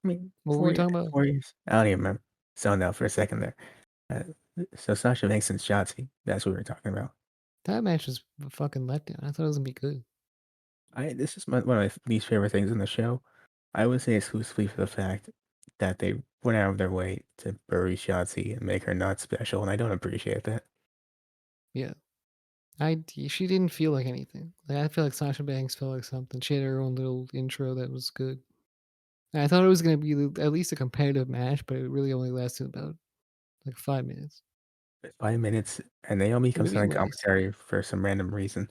mean, What were we talking about? 4 years. I don't even remember. Zoned out for a second there. Uh, so Sasha Banks and Shotzi. That's what we were talking about. That match was a fucking letdown. I thought it was gonna be good. This is one of my least favorite things in the show. I would say exclusively for the fact that they went out of their way to bury Shotzi and make her not special, and I don't appreciate that. Yeah, she didn't feel like anything. Like I feel like Sasha Banks felt like something. She had her own little intro that was good. And I thought it was gonna be at least a competitive match, but it really only lasted about like 5 minutes. 5 minutes, and Naomi comes Maybe on less. commentary for some random reason,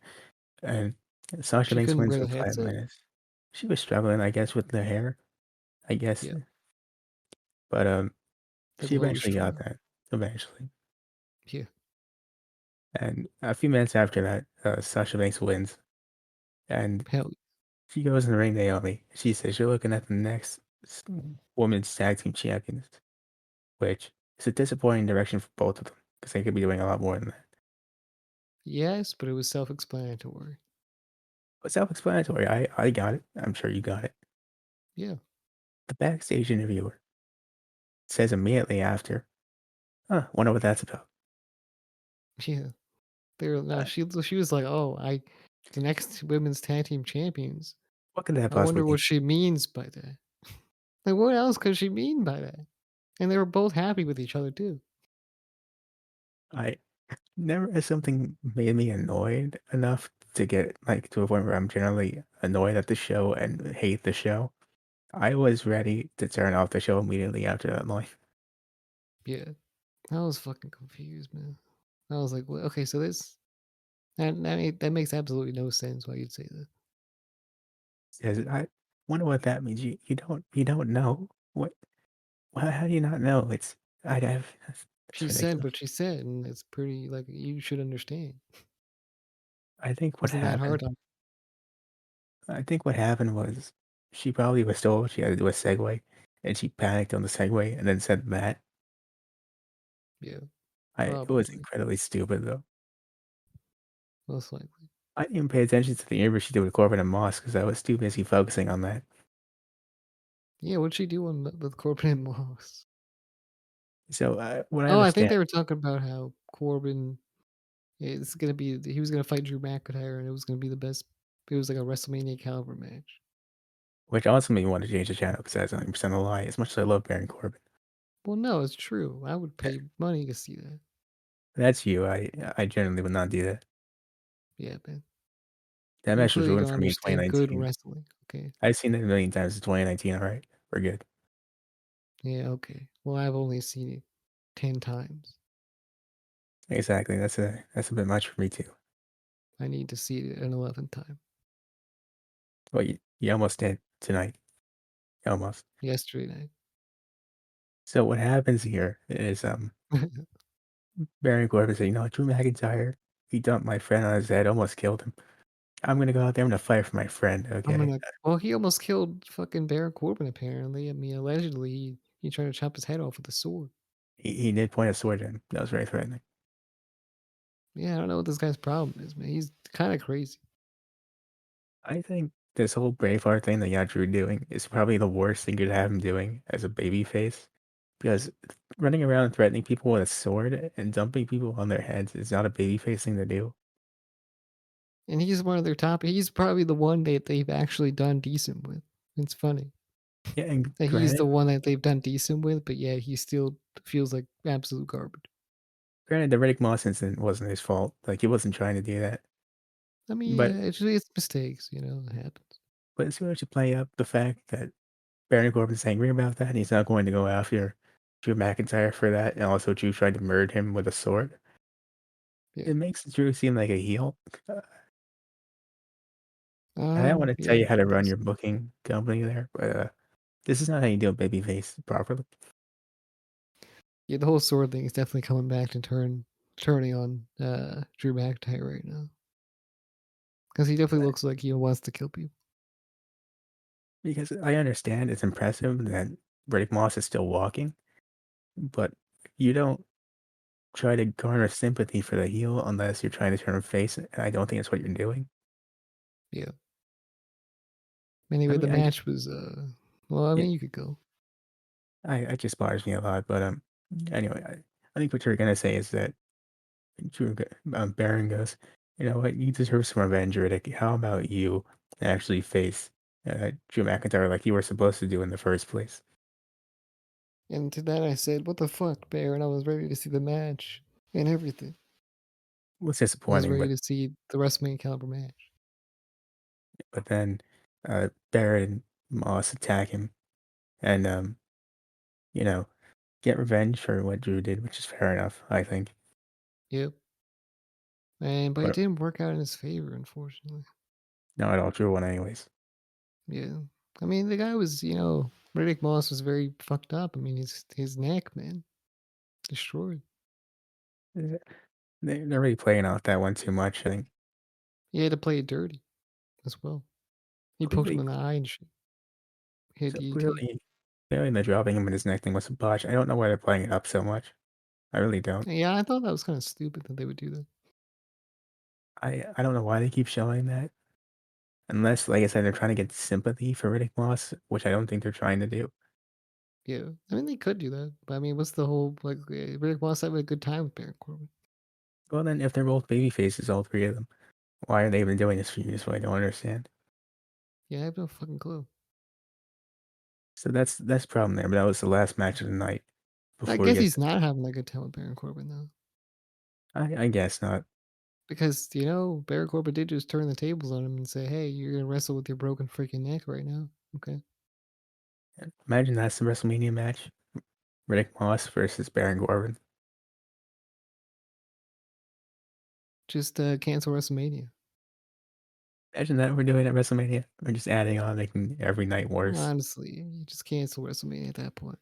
and Sasha She Banks couldn't wins wear in the five headset. minutes. She was struggling, I guess, with the hair. I guess. Yeah, But the she glow is eventually got strong. that. Eventually. Yeah, And a few minutes after that, Sasha Banks wins. And hell she goes in the ring, Naomi. She says, "You're looking at the next women's tag team champions," which is a disappointing direction for both of them because they could be doing a lot more than that. yes, but it was self-explanatory. But self-explanatory. I got it. I'm sure you got it. Yeah, The backstage interviewer says immediately after, "Huh, wonder what that's about." yeah. They were no, Uh, she was like, "Oh, I the next women's tag team champions. what could that I possibly wonder mean? what she means by that." Like, what else could she mean by that? And they were both happy with each other too. I never has something made me annoyed enough to get like to a point where I'm generally annoyed at the show and hate the show. I was ready to turn off the show immediately after that line. Yeah, I was fucking confused, man. I was like, "Well, okay, so this that makes absolutely no sense why you'd say that." Says, I wonder what that means. You don't know what? How do you not know? It's I have that's She said ridiculous. what she said, and it's pretty like you should understand. I think what Wasn't that happened. hard on I think what happened was she probably was told she had to do a segue, and she panicked on the segue and then said that. yeah, It was probably, incredibly stupid though. most likely. I didn't even pay attention to the interview she did with Corbin and Moss because I was too busy focusing on that. Yeah, what'd she do on with Corbin and Moss? So what I Oh, I think understand, they were talking about how Corbin is gonna be he was gonna fight Drew McIntyre, and it was gonna be the best it was like a WrestleMania caliber match. which also made me want to change the channel because that's 100% a lie. As much as I love Baron Corbin, Well, no, it's true. I would pay money to see that. that's you. I generally would not do that. Yeah, man. That You match was clearly ruined don't for me in understand good 2019. wrestling. Okay. I've seen it a million times in 2019. All right, we're good. Yeah, okay. Well, I've only seen it 10 times. Exactly. That's a bit much for me too. I need to see it an 11th time. Well, you almost did tonight. Almost. Yesterday night. So what happens here is Baron Corbin said, Drew McIntyre, he dumped my friend on his head, almost killed him. I'm gonna go out there, I'm gonna fight for my friend, I'm okay? gonna well, he almost killed fucking Baron Corbin apparently. I mean, allegedly, he tried to chop his head off with a sword. He did point a sword at him. That was very threatening. Yeah, I don't know what this guy's problem is, man. He's kinda crazy. I think this whole Braveheart thing that you got Drew doing is probably the worst thing you could have him doing as a babyface. Because running around threatening people with a sword and dumping people on their heads is not a babyface thing to do. And he's one of their top he's probably the one that they've actually done decent with. It's funny Yeah, and that he's the granted, one that they've done decent with, but yeah, he still feels like absolute garbage. the Riddick Moss incident wasn't his fault. Like he wasn't trying to do that. I mean, But yeah, it's mistakes, it happens. as soon as you play up the fact that Baron Corbin's angry about that and he's not going to go after Drew McIntyre for that, and also Drew tried to murder him with a sword, Yeah. it makes Drew seem like a heel. And I don't want to tell Yeah, you how to it run does. your booking company there, but this is not how you do a babyface properly. Yeah, the whole sword thing is definitely coming back to turning on Drew McIntyre right now because he definitely looks like he wants to kill people. Because I understand it's impressive that Riddick Moss is still walking, but you don't try to garner sympathy for the heel unless you're trying to turn him face, and I don't think that's what you're doing. Yeah. I Anyway, the mean, match was well, I yeah, mean, you could go. it just bothers me a lot. But anyway, I think what you're gonna say is that Baron goes, you know what, you deserve some revenge, Riddick. How about you actually face Drew McIntyre like you were supposed to do in the first place? And to that I said, "What the fuck, Bear?" And I was ready to see the match and everything. It was I was disappointing, ready to see the WrestleMania caliber match. but then Baron and Moss attack him and you know, get revenge for what Drew did, which is fair enough, I think. Yep. And but it But didn't work out in his favor, unfortunately. not at all Drew won anyways. Yeah. I mean, the guy was, Riddick Moss was very fucked up. I mean, his neck, man, destroyed. Eh, they're really playing off that one too much, I think. He had to play it dirty as well. He poked him Clearly in the eye and shit. Hit so DT. clearly the dropping him in his neck thing was a botch. I don't know why they're playing it up so much. I really don't. Yeah, I thought that was kind of stupid that they would do that. I don't know why they keep showing that. Unless, like I said, they're trying to get sympathy for Riddick Moss, which I don't think they're trying to do. Yeah, I mean they could do that, but I mean, what's the whole like? Riddick Moss having a good time with Baron Corbin. Well, then, if they're both baby faces, all three of them, why are they even doing this for you? Is what I don't understand. Yeah, I have no fucking clue. So that's the problem there. But that was the last match of the night I before we guess get he's to. not having a good time with Baron Corbin though, I guess not. because Baron Corbin did just turn the tables on him and say, "Hey, you're gonna wrestle with your broken freaking neck right now." Okay, Imagine that's the WrestleMania match: Riddick Moss versus Baron Corbin. just cancel WrestleMania. Imagine that we're doing at WrestleMania. We're just adding on, making every night worse. Honestly, you just cancel WrestleMania at that point.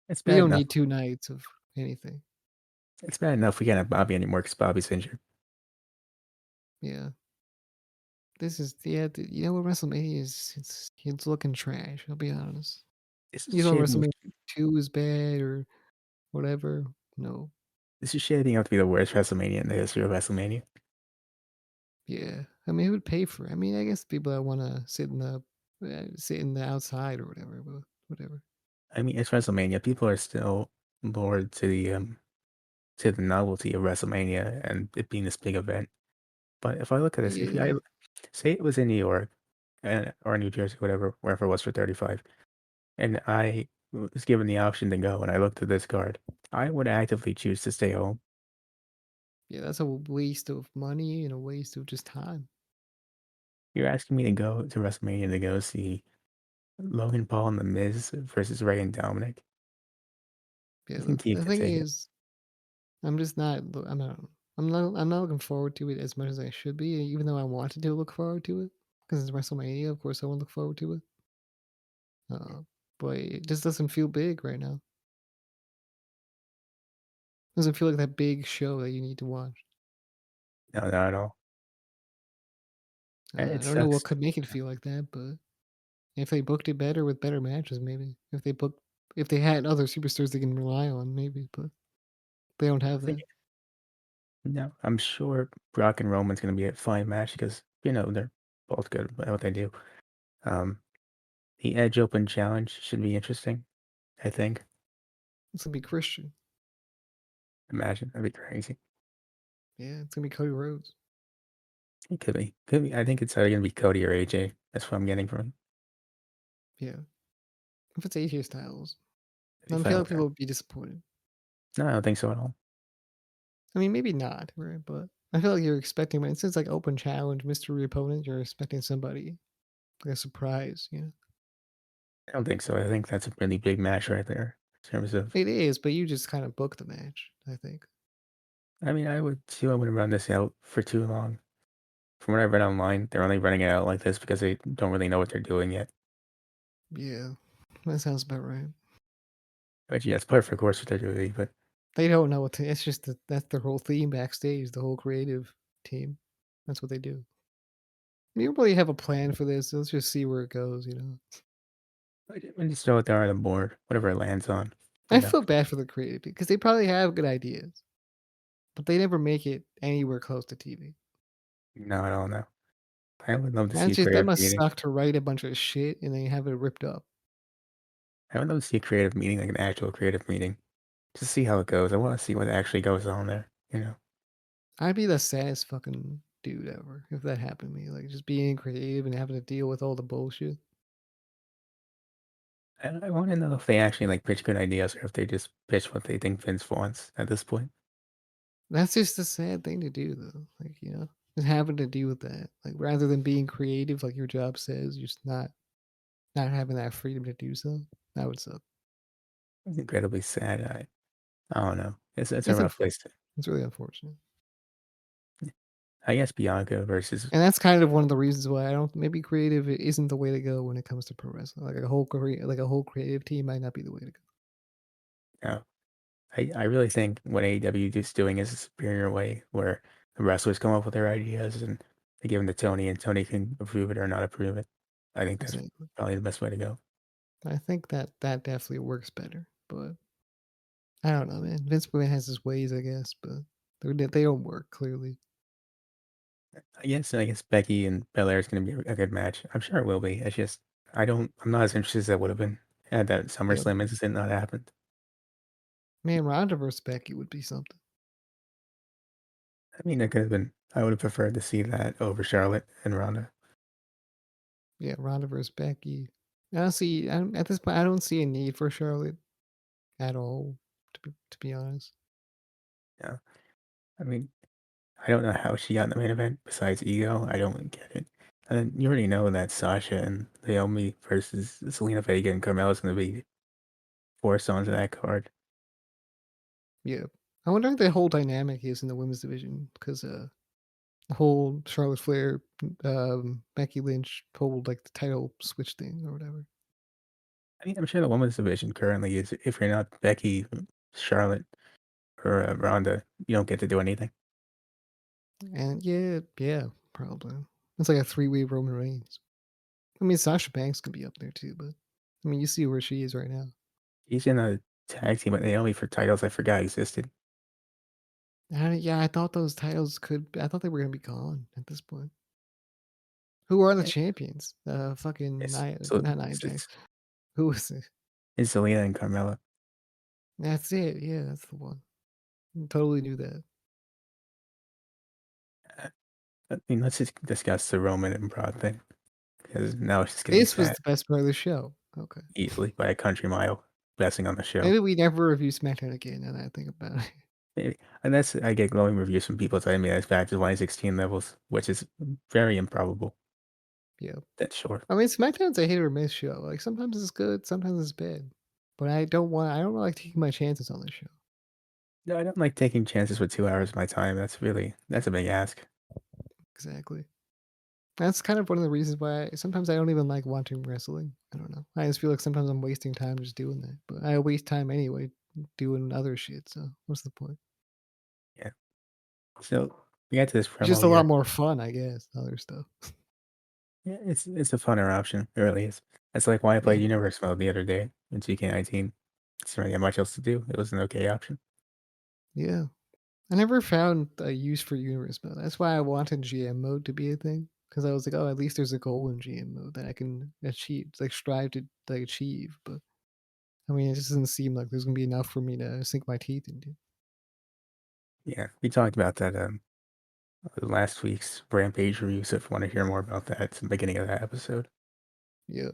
It's We bad don't enough. need 2 nights of anything. It's bad enough we can't have Bobby anymore because Bobby's injured. Yeah, this is yeah. You know what WrestleMania is? It's looking trash. I'll be honest. This is You thought shaping. WrestleMania 2 is bad or whatever? No. This is shaping up to be the worst WrestleMania in the history of WrestleMania. Yeah. I mean, who would pay for it? I mean, I guess people that wanna sit in the outside or whatever, but whatever. I mean, it's WrestleMania. People are still lured to the novelty of WrestleMania and it being this big event. But if I look at this, if I Yeah. say it was in New York or New Jersey, whatever, wherever it was for 35, and I was given the option to go and I looked at this card, I would actively choose to stay home. Yeah, that's a waste of money and a waste of just time. You're asking me to go to WrestleMania to go see Logan Paul and The Miz versus Ray and Dominic. Yeah, You can keep the the thing ticket. is, I'm just not loo I'm not looking forward to it as much as I should be, even though I wanted to look forward to it because it's WrestleMania, of course I wanna look forward to it. Uh, but it just doesn't feel big right now. Doesn't feel like that big show that you need to watch. No, not at all. And I it don't know what sucks. could make it feel like that, but if they booked it better with better matches, maybe. If they had other superstars they can rely on, maybe, but they don't I have think that. no, I'm sure Brock and Roman's gonna be a fine match because they're both good at what they do. Um, the Edge Open Challenge should be interesting. I think. It's gonna be Christian. Imagine that'd be crazy. Yeah, it's gonna be Cody Rhodes. It could be. Could be. I think it's either gonna be Cody or AJ. That's what I'm getting from it. Yeah. If it's AJ Styles, I'd be I fine feel like with people that. would be disappointed. No, I don't think so at all. I mean, maybe not, right? But I feel like you're expecting, when it's like open challenge, mystery opponent, you're expecting somebody like a surprise. I don't think so. I think that's a really big match right there in terms of. It is, but you just kind of book the match, I think. I mean, I would too. I wouldn't run this out for too long. From what I read online, they're only running it out like this because they don't really know what they're doing yet. Yeah, that sounds about right. Which, yeah, it's par for course with WWE, but They don't know what to, it's just that's their whole theme backstage, the whole creative team. That's what they do. You don't really have a plan for this. Let's just see where it goes. we just throw it there on the board, whatever it lands on. I You know, feel bad for the creative because they probably have good ideas, but they never make it anywhere close to TV. no, I don't know. I would love to see a That creative must meeting. suck to write a bunch of shit and then have it ripped up. I would love to see a creative meeting, like an actual creative meeting, to see how it goes. I want to see what actually goes on there. I'd be the saddest fucking dude ever if that happened to me. Like just being creative and having to deal with all the bullshit. And I want to know if they actually like pitch good ideas or if they just pitch what they think Vince wants at this point. That's just a sad thing to do though. Like, just having to deal with that. Like rather than being creative like your job says, you're just not having that freedom to do so. That would suck. It's incredibly sad. I don't know. It's a It's rough unfortunate. place to. It's really unfortunate. I guess Bianca versus And that's kind of one of the reasons why I don't maybe creative isn't the way to go when it comes to pro wrestling. Like a whole creative team might not be the way to go. uh, I really think what AEW is doing is a superior way where the wrestlers come up with their ideas and they give them to Tony and Tony can approve it or not approve it. I think that's Exactly. probably the best way to go. I think that that definitely works better, but I don't know, man. Vince McMahon has his ways, I guess, but they don't work clearly. I guess Becky and Belair is going to be a good match. I'm sure it will be. It's just I'm not as interested as I would have been had that Yeah, SummerSlam incident not happened. man, Ronda versus Becky would be something. I mean, it could have been. I would have preferred to see that over Charlotte and Ronda. Yeah, Ronda versus Becky. I don't see. At this point, I don't see a need for Charlotte at all. To be honest, Yeah, I mean, I don't know how she got in the main event besides ego. I don't really get it. And then you already know that Sasha and Naomi versus Selena Vega and Carmella is going to be forced onto that card. yeah. I wonder what the whole dynamic is in the women's division because the whole Charlotte Flair, Becky Lynch whole like the title switch thing or whatever. I mean, I'm sure the women's division currently is if you're not Becky, Charlotte, or Ronda, you don't get to do anything. And yeah, yeah, probably. It's like a three-way Roman Reigns. I mean, Sasha Banks could be up there too, but I mean, you see where she is right now. He's in a tag team with Naomi for titles I forgot existed. Yeah, I thought those titles could. I thought they were gonna be gone at this point. Who are the Eh, champions? Fucking It's Nia, so not Nia Jax. Who is it? it's Selena and Carmella. That's it. Yeah, that's the one. Totally knew that. Uh, I mean, let's just discuss the Roman and Brock thing because now it's just getting This was sad the best part of the show. Okay. easily by a country mile, besting on the show. Maybe we never review SmackDown again. Now that I think about it. Maybe. And that's I get glowing reviews from people telling me that's back to 2016 levels, which is very improbable. Yeah. That's short. I mean, SmackDown's a hit or miss show. Like sometimes it's good, sometimes it's bad. But I don't like taking my chances on this show. No, I don't like taking chances with 2 hours of my time. That's a big ask. Exactly. That's kind of one of the reasons why sometimes I don't even like watching wrestling. I don't know. I just feel like sometimes I'm wasting time just doing that. But I waste time anyway doing other shit. So what's the point? Yeah. So we got to this It's just promo a lot here. more fun, I guess. Other stuff. Yeah, it's a funner option. It really is. It's like why I Yeah. played Universe mode the other day in 2K19. It's really not much else to do. It was an okay option. Yeah. I never found a use for universe mode. That's why I wanted GM mode to be a thing. Because I was like, oh, at least there's a goal in GM mode that I can achieve, like strive to like achieve. But I mean, it just doesn't seem like there's gonna be enough for me to sink my teeth into. Yeah, we talked about that last week's Rampage review. So if you want to hear more about that, it's the beginning of that episode. Yeah.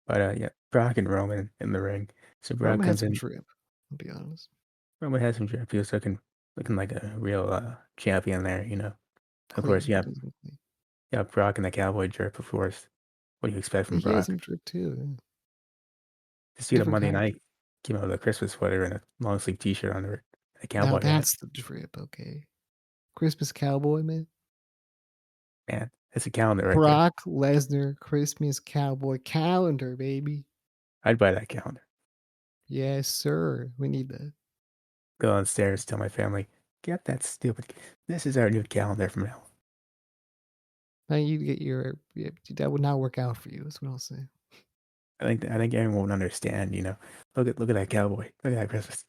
But yeah, Brock and Roman in the ring. So Brock Roman had comes some in. drip, I'll be honest. Roman has some drip. He was looking like a real champion there. Of course, Clean. Looking clean. you got Brock and the cowboy drip. Of course, what do you expect Yeah, from he had some Brock? drip too. Yeah. To see it on Different Monday kind of night, drip. came out with a Christmas sweater and a long sleeve T-shirt under it, and a Now cowboy hat. that's the drip, okay. Christmas cowboy, man. Man, it's a calendar right there. Brock Lesnar Christmas cowboy calendar, baby. I'd buy that calendar. Yes, sir. We need that. Go downstairs, tell my family, get that stupid. This is our new calendar from now. Now you get your yeah, that would not work out for you. That's what I'll say. I think everyone won't understand. Look at that cowboy. Look at that Christmas.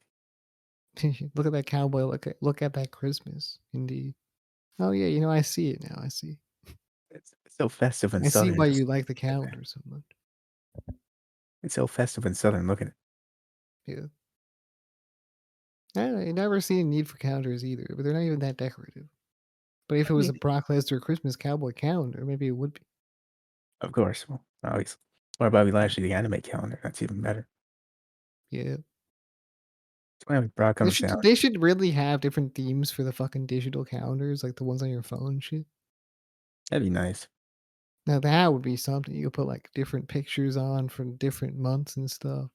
Look at that cowboy. Look at that Christmas. Indeed. Oh yeah, I see it now. I see. It's so festive and I see southern. why Just you like the look at that. calendar so much. It's so festive and southern. Look at it. Yeah. I never seen a need for calendars either, but they're not even that decorative. But if it was a Maybe, Brock Lesnar Christmas cowboy calendar, maybe it would be. of course. Well, always. Or Bobby Lashley, the anime calendar. That's even better. Yeah. So whenever Brock They comes should down, they should really have different themes for the fucking digital calendars, like the ones on your phone and shit. that'd be nice. Now that would be something. You could put like different pictures on from different months and stuff.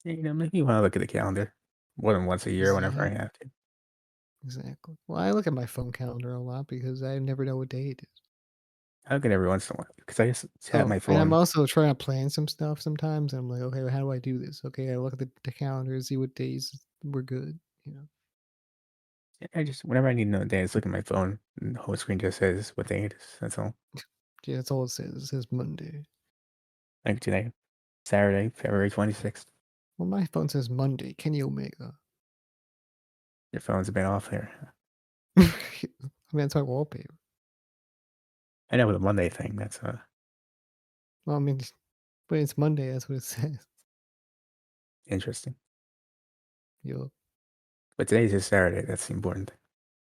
Yeah, maybe you want to look at the calendar more than once a year whenever I Exactly. have to. exactly. Well, I look at my phone calendar a lot because I never know what day it is. I look at it every once in a while because I just have Oh, my and I'm phone. also trying to plan some stuff sometimes, and I'm like, "Okay, well, how do I do this?" Okay, I look at the calendar, see what days we're good, you know? I just whenever I need to know the day, I just look at my phone, and the whole screen just says what day it is. That's all. Yeah, that's all it says. It says Monday. Like today, Saturday, February 26th. Well, my phone says Monday, Kenny Omega. Your phone's a bit off here. I mean, that's my wallpaper. I know with the Monday thing, that's Well, I mean, but it's Monday, that's what it says. interesting. Yo, But today's just Saturday. That's the important thing.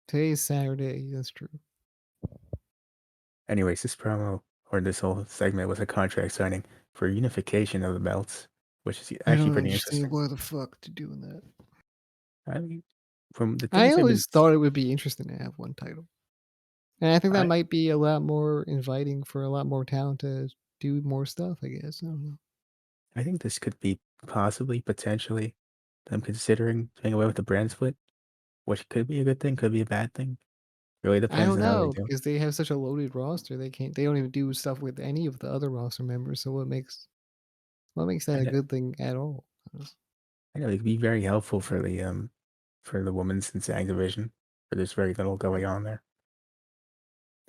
today's Saturday, that's true. Anyways, this promo or this whole segment was a contract signing for unification of the belts, which is I actually don't pretty understand interesting. why the fuck they're doing that. I mean, from the I things I've been, always thought it would be interesting to have one title. And I think that I might be a lot more inviting for a lot more talent to do more stuff, I guess. I don't know. I think this could be possibly potentially them considering doing away with the brand split, which could be a good thing, could be a bad thing. Really I depends don't on how they know do. because they have such a loaded roster. They don't even do stuff with any of the other roster members. So what makes that I a know, good thing at all? I know it could be very helpful for the women's and SAG division, but there's very little going on there.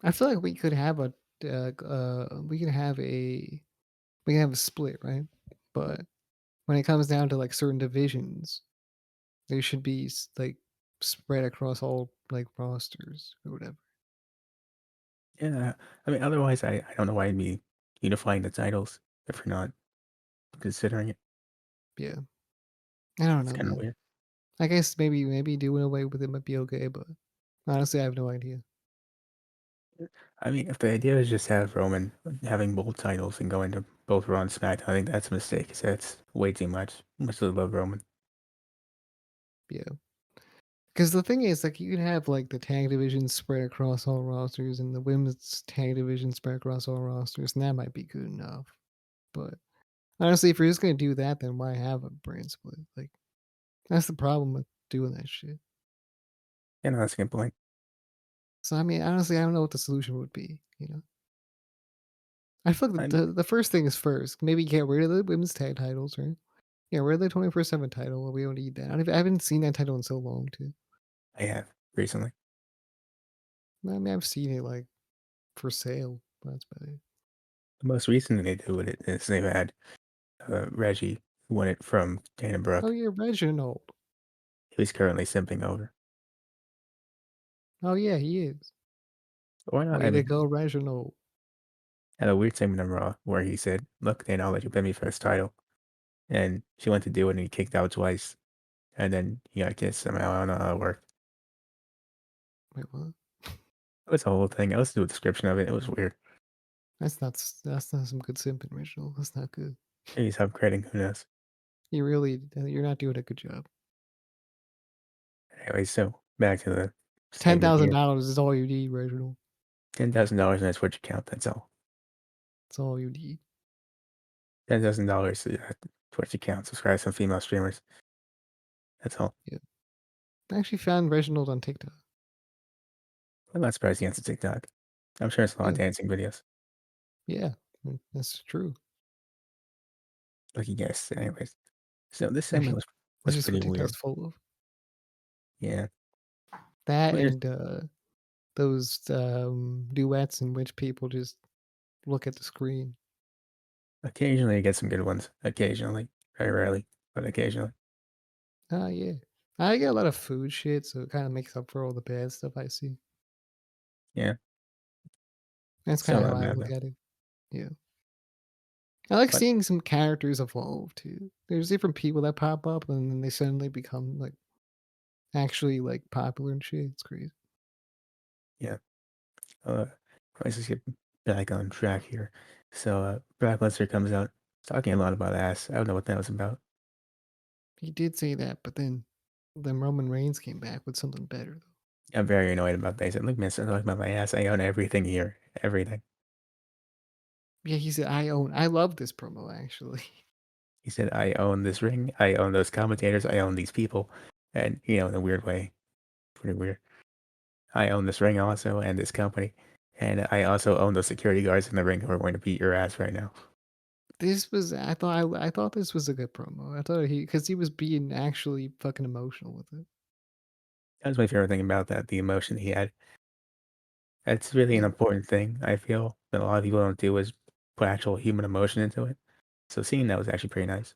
I feel like we could have a we can have a split, right? But when it comes down to like certain divisions, they should be like spread across all like rosters or whatever. Yeah, I mean, otherwise, I don't know why I'd be unifying the titles if you're not considering it. Yeah, I don't It's know, kind of man. weird. I guess maybe doing away with it might be okay, but honestly, I have no idea. I mean, if the idea is just have Roman having both titles and going to both Raw and SmackDown, I think that's a mistake. 'Cause that's way too much. Much as I love Roman. Yeah, because the thing is, like, you can have like the tag division spread across all rosters, and the women's tag division spread across all rosters, and that might be good enough. But honestly, if you're just gonna do that, then why have a brand split? Like, that's the problem with doing that shit. You know, that's a good point. So I mean, honestly, I don't know what the solution would be. You know, I feel like I the first thing is first. Maybe get rid of the women's tag titles, right? Yeah, rid of the 24/7 title. We don't need that. I haven't seen that title in so long, too. I have recently. I mean, I've seen it like for sale. That's about it. The most recent thing they did with it is they've had Reggie win it from Dana Oh Brooke. yeah, Reginald. He's currently simping over. Oh yeah, he is. Why not? Way I to mean, go, Reginald. had a weird segment on Raw where he said, "Look, Dana, I'll let you pin me for this title," and she went to do it, and he kicked out twice, and then he got kissed somehow. I don't know how it worked. Wait, what? It was a whole thing. I listened to a description of it. It was weird. That's not some good simping, Reginald. That's not good. Maybe he's upgrading. Who knows? You're not doing a good job. Anyway, so back to the ten segment thousand here. dollars is all you need, Reginald. $10,000 and that's what you count. That's all. That's all you need. $10,000 what you count. Subscribe to some female streamers. That's all. Yeah. I actually found Reginald on TikTok. I'm not surprised he has a TikTok. I'm sure it's a lot of Yeah. dancing videos. Yeah. That's true. Lucky guess. Anyways, so this I segment mean, was that's just pretty what TikTok's weird. full of. Yeah. That I mean, there's and those duets in which people just look at the screen. occasionally I get some good ones. Occasionally. Very rarely, but occasionally. Ah, yeah. I get a lot of food shit, so it kind of makes up for all the bad stuff I see. Yeah. That's Still kind of how not I bad look though. at it. Yeah. I like But seeing some characters evolve too. There's different people that pop up and then they suddenly become like actually like popular and shit. It's crazy. yeah. Uh let's just get back on track here. So Brock Lesnar comes out talking a lot about ass. I don't know what that was about. He did say that, but then Roman Reigns came back with something better though. I'm very annoyed about that. He said, "Look, man, stop talking about my ass. I own everything here. Everything." Yeah, he said I own. I love this promo actually. He said, "I own this ring. I own those commentators. I own these people." And, in a weird way, pretty weird. I own this ring also and this company, and I also own the security guards in the ring who are going to beat your ass right now. This was I thought this was a good promo. I thought because he was being actually fucking emotional with it. That was my favorite thing about that, the emotion he had. It's really an Yeah. important thing, I feel, that a lot of people don't do is put actual human emotion into it. So seeing that was actually pretty nice.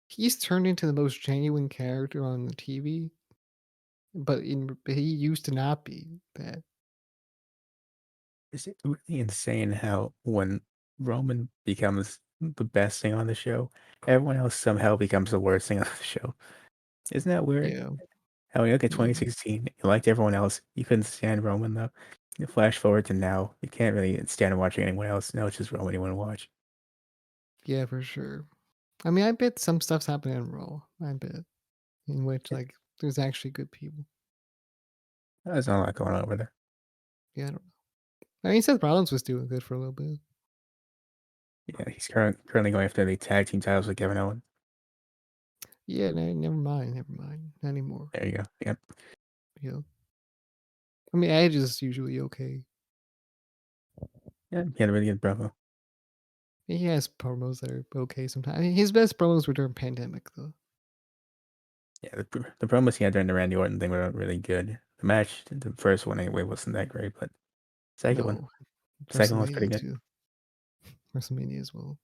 He's turned into the most genuine character on the TV, but he used to not be that. It's really insane how when Roman becomes the best thing on the show, everyone else somehow becomes the worst thing on the show. Isn't that weird? Yeah, How when you look at yeah, 2016, you liked everyone else. You couldn't stand Roman though. You flash forward to now, you can't really stand watching anyone else. Now it's just Roman you want to watch. yeah, for sure. I mean, I bet some stuff's happening in Raw. I bet in which Yeah, like there's actually good people. there's not a lot going on over there. Yeah, I don't know. I mean, Seth Rollins was doing good for a little bit. Yeah, he's currently going after the tag team titles with Kevin Owens. Yeah, no, never mind, not anymore. There you go. Yep. Yeah, I mean, Edge is usually okay. Yeah, he had a really good promo. He has promos that are okay sometimes. I mean, his best promos were during pandemic though. Yeah, the promos he had during the Randy Orton thing were really good. The match, the first one anyway, wasn't that great, but No, second one was pretty WrestleMania good. too. WrestleMania as well.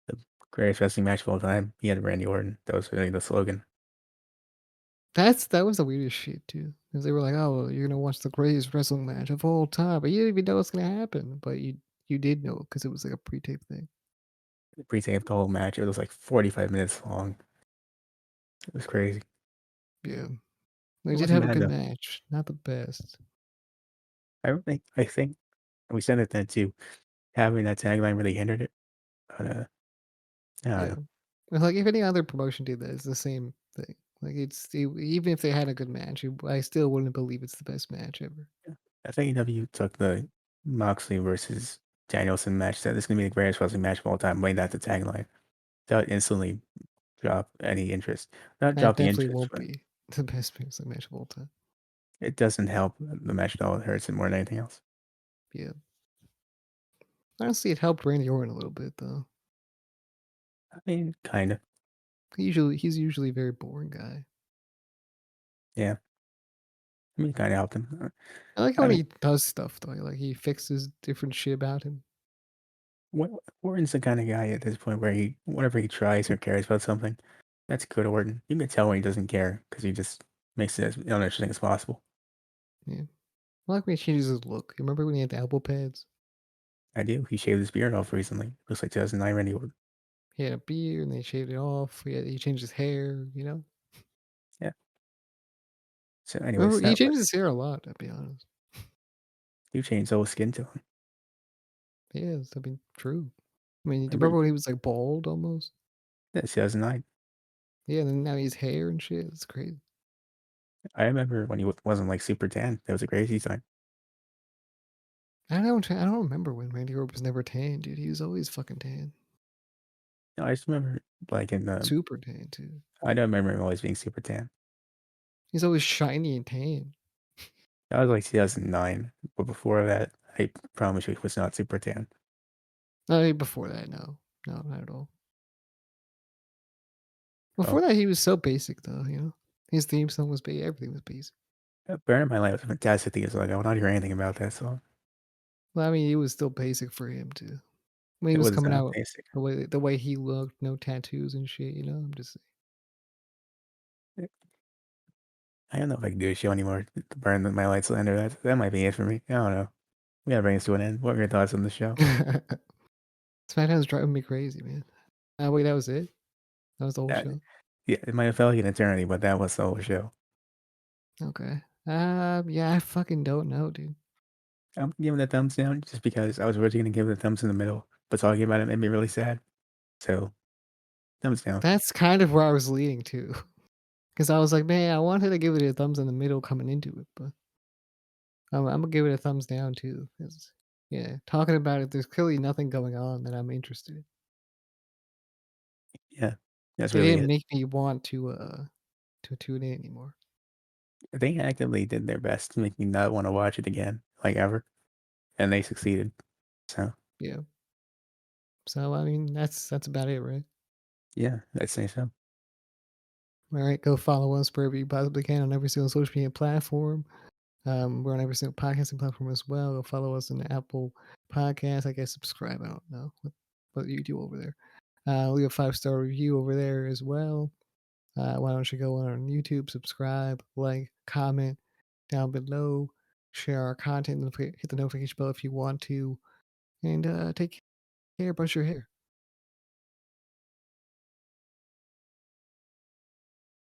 The greatest wrestling match of all time. He had Randy Orton. That was really the slogan. That was the weirdest shit too. Because they were like, "Oh, you're gonna watch the greatest wrestling match of all time," but you didn't even know what's gonna happen. But you did know because it was like a pre-tape thing. The pre-taped the whole match. It was like 45 minutes long. It was crazy. Yeah, they It did wasn't have a bad good though. match, not the best. I think we said it then too. Having that tagline really hindered it. But I don't Yeah, know. and, like if any other promotion did that, it's the same thing. Like even if they had a good match, I still wouldn't believe it's the best match ever. I think AEW took the Moxley versus Danielson match. Said this is gonna be the greatest wrestling match of all time. Made that the tagline. That would instantly drop any interest. Not That drop the definitely interest, won't but be the best wrestling match of all time. it doesn't help the match at all. It hurts it more than anything else. Yeah, honestly, it helped Randy Orton a little bit though. I mean, kind of. He's usually a very boring guy. Yeah. I mean, kind of helped him. I like it I when mean, he does stuff though, like he fixes different shit about him. Orton's the kind of guy at this point where whenever he tries or cares about something, that's good Orton. You can tell when he doesn't care because he just makes it as uninteresting as possible. Yeah. I like when he changes his look. You remember when he had the elbow pads? I do. He shaved his beard off recently. Looks like 2009 Randy Orton. He had a beard and they shaved it off. He changed his hair, you know? Yeah. So, Remember, anyways, he that was changed his hair a lot, to be honest. you changed whole skin to him. Yes, I mean, true. I mean, do you Remember, remember when he was like bald almost? yeah, 2009. Yeah, and then now he's hair and shit. It's crazy. I remember when he wasn't like super tan. That was a crazy time. I don't remember when Randy Orton was never tan, dude. He was always fucking tan. No, I just remember like in the. Super tan, too. I don't remember him always being super tan. He's always shiny and tan. That was like 2009. But before that, I promise you, he was not super tan. I mean, before that, no. No, not at all. Before Well, that, he was so basic, though, you know? His theme song was everything was basic. Burn in My Life was a fantastic thing. It's like I will not hear anything about that song. Well, I mean, it was still basic for him too. When he It was was coming out, basic. the way he looked, no tattoos and shit, you know? I'm just I don't know if I can do a show anymore. Burn My Light Slender. That might be it for me. I don't know. We gotta bring this to an end. What are your thoughts on the show? SmackDown's driving me crazy, man. Wait, that was it? That was the whole Uh, show? yeah, it might have felt like an eternity, but that was the whole show. Okay. Yeah, I fucking don't know, dude. I'm giving it a thumbs down just because I was originally gonna give it a thumbs in the middle, but talking about it made me really sad. So thumbs down. That's kind of where I was leading to, because I was like, "Man, I wanted to give it a thumbs in the middle coming into it, but I'm gonna give it a thumbs down too." Because yeah, talking about it, there's clearly nothing going on that I'm interested in. Yeah, that's It really didn't it. make me want to tune in anymore. They actively did their best to make me not wanna watch it again, like, ever, and they succeeded. So, Yeah. So, I mean, that's about it, right? yeah, I'd say so. All right, go follow us wherever you possibly can on every single social media platform. We're on every single podcasting platform as well. Go follow us on the Apple Podcast. I guess subscribe. I don't know what you do over there. Leave a 5-star review over there as well. Why don't you go on YouTube, subscribe, like, comment down below, share our content, and hit the notification bell if you want to, and take care, brush your hair.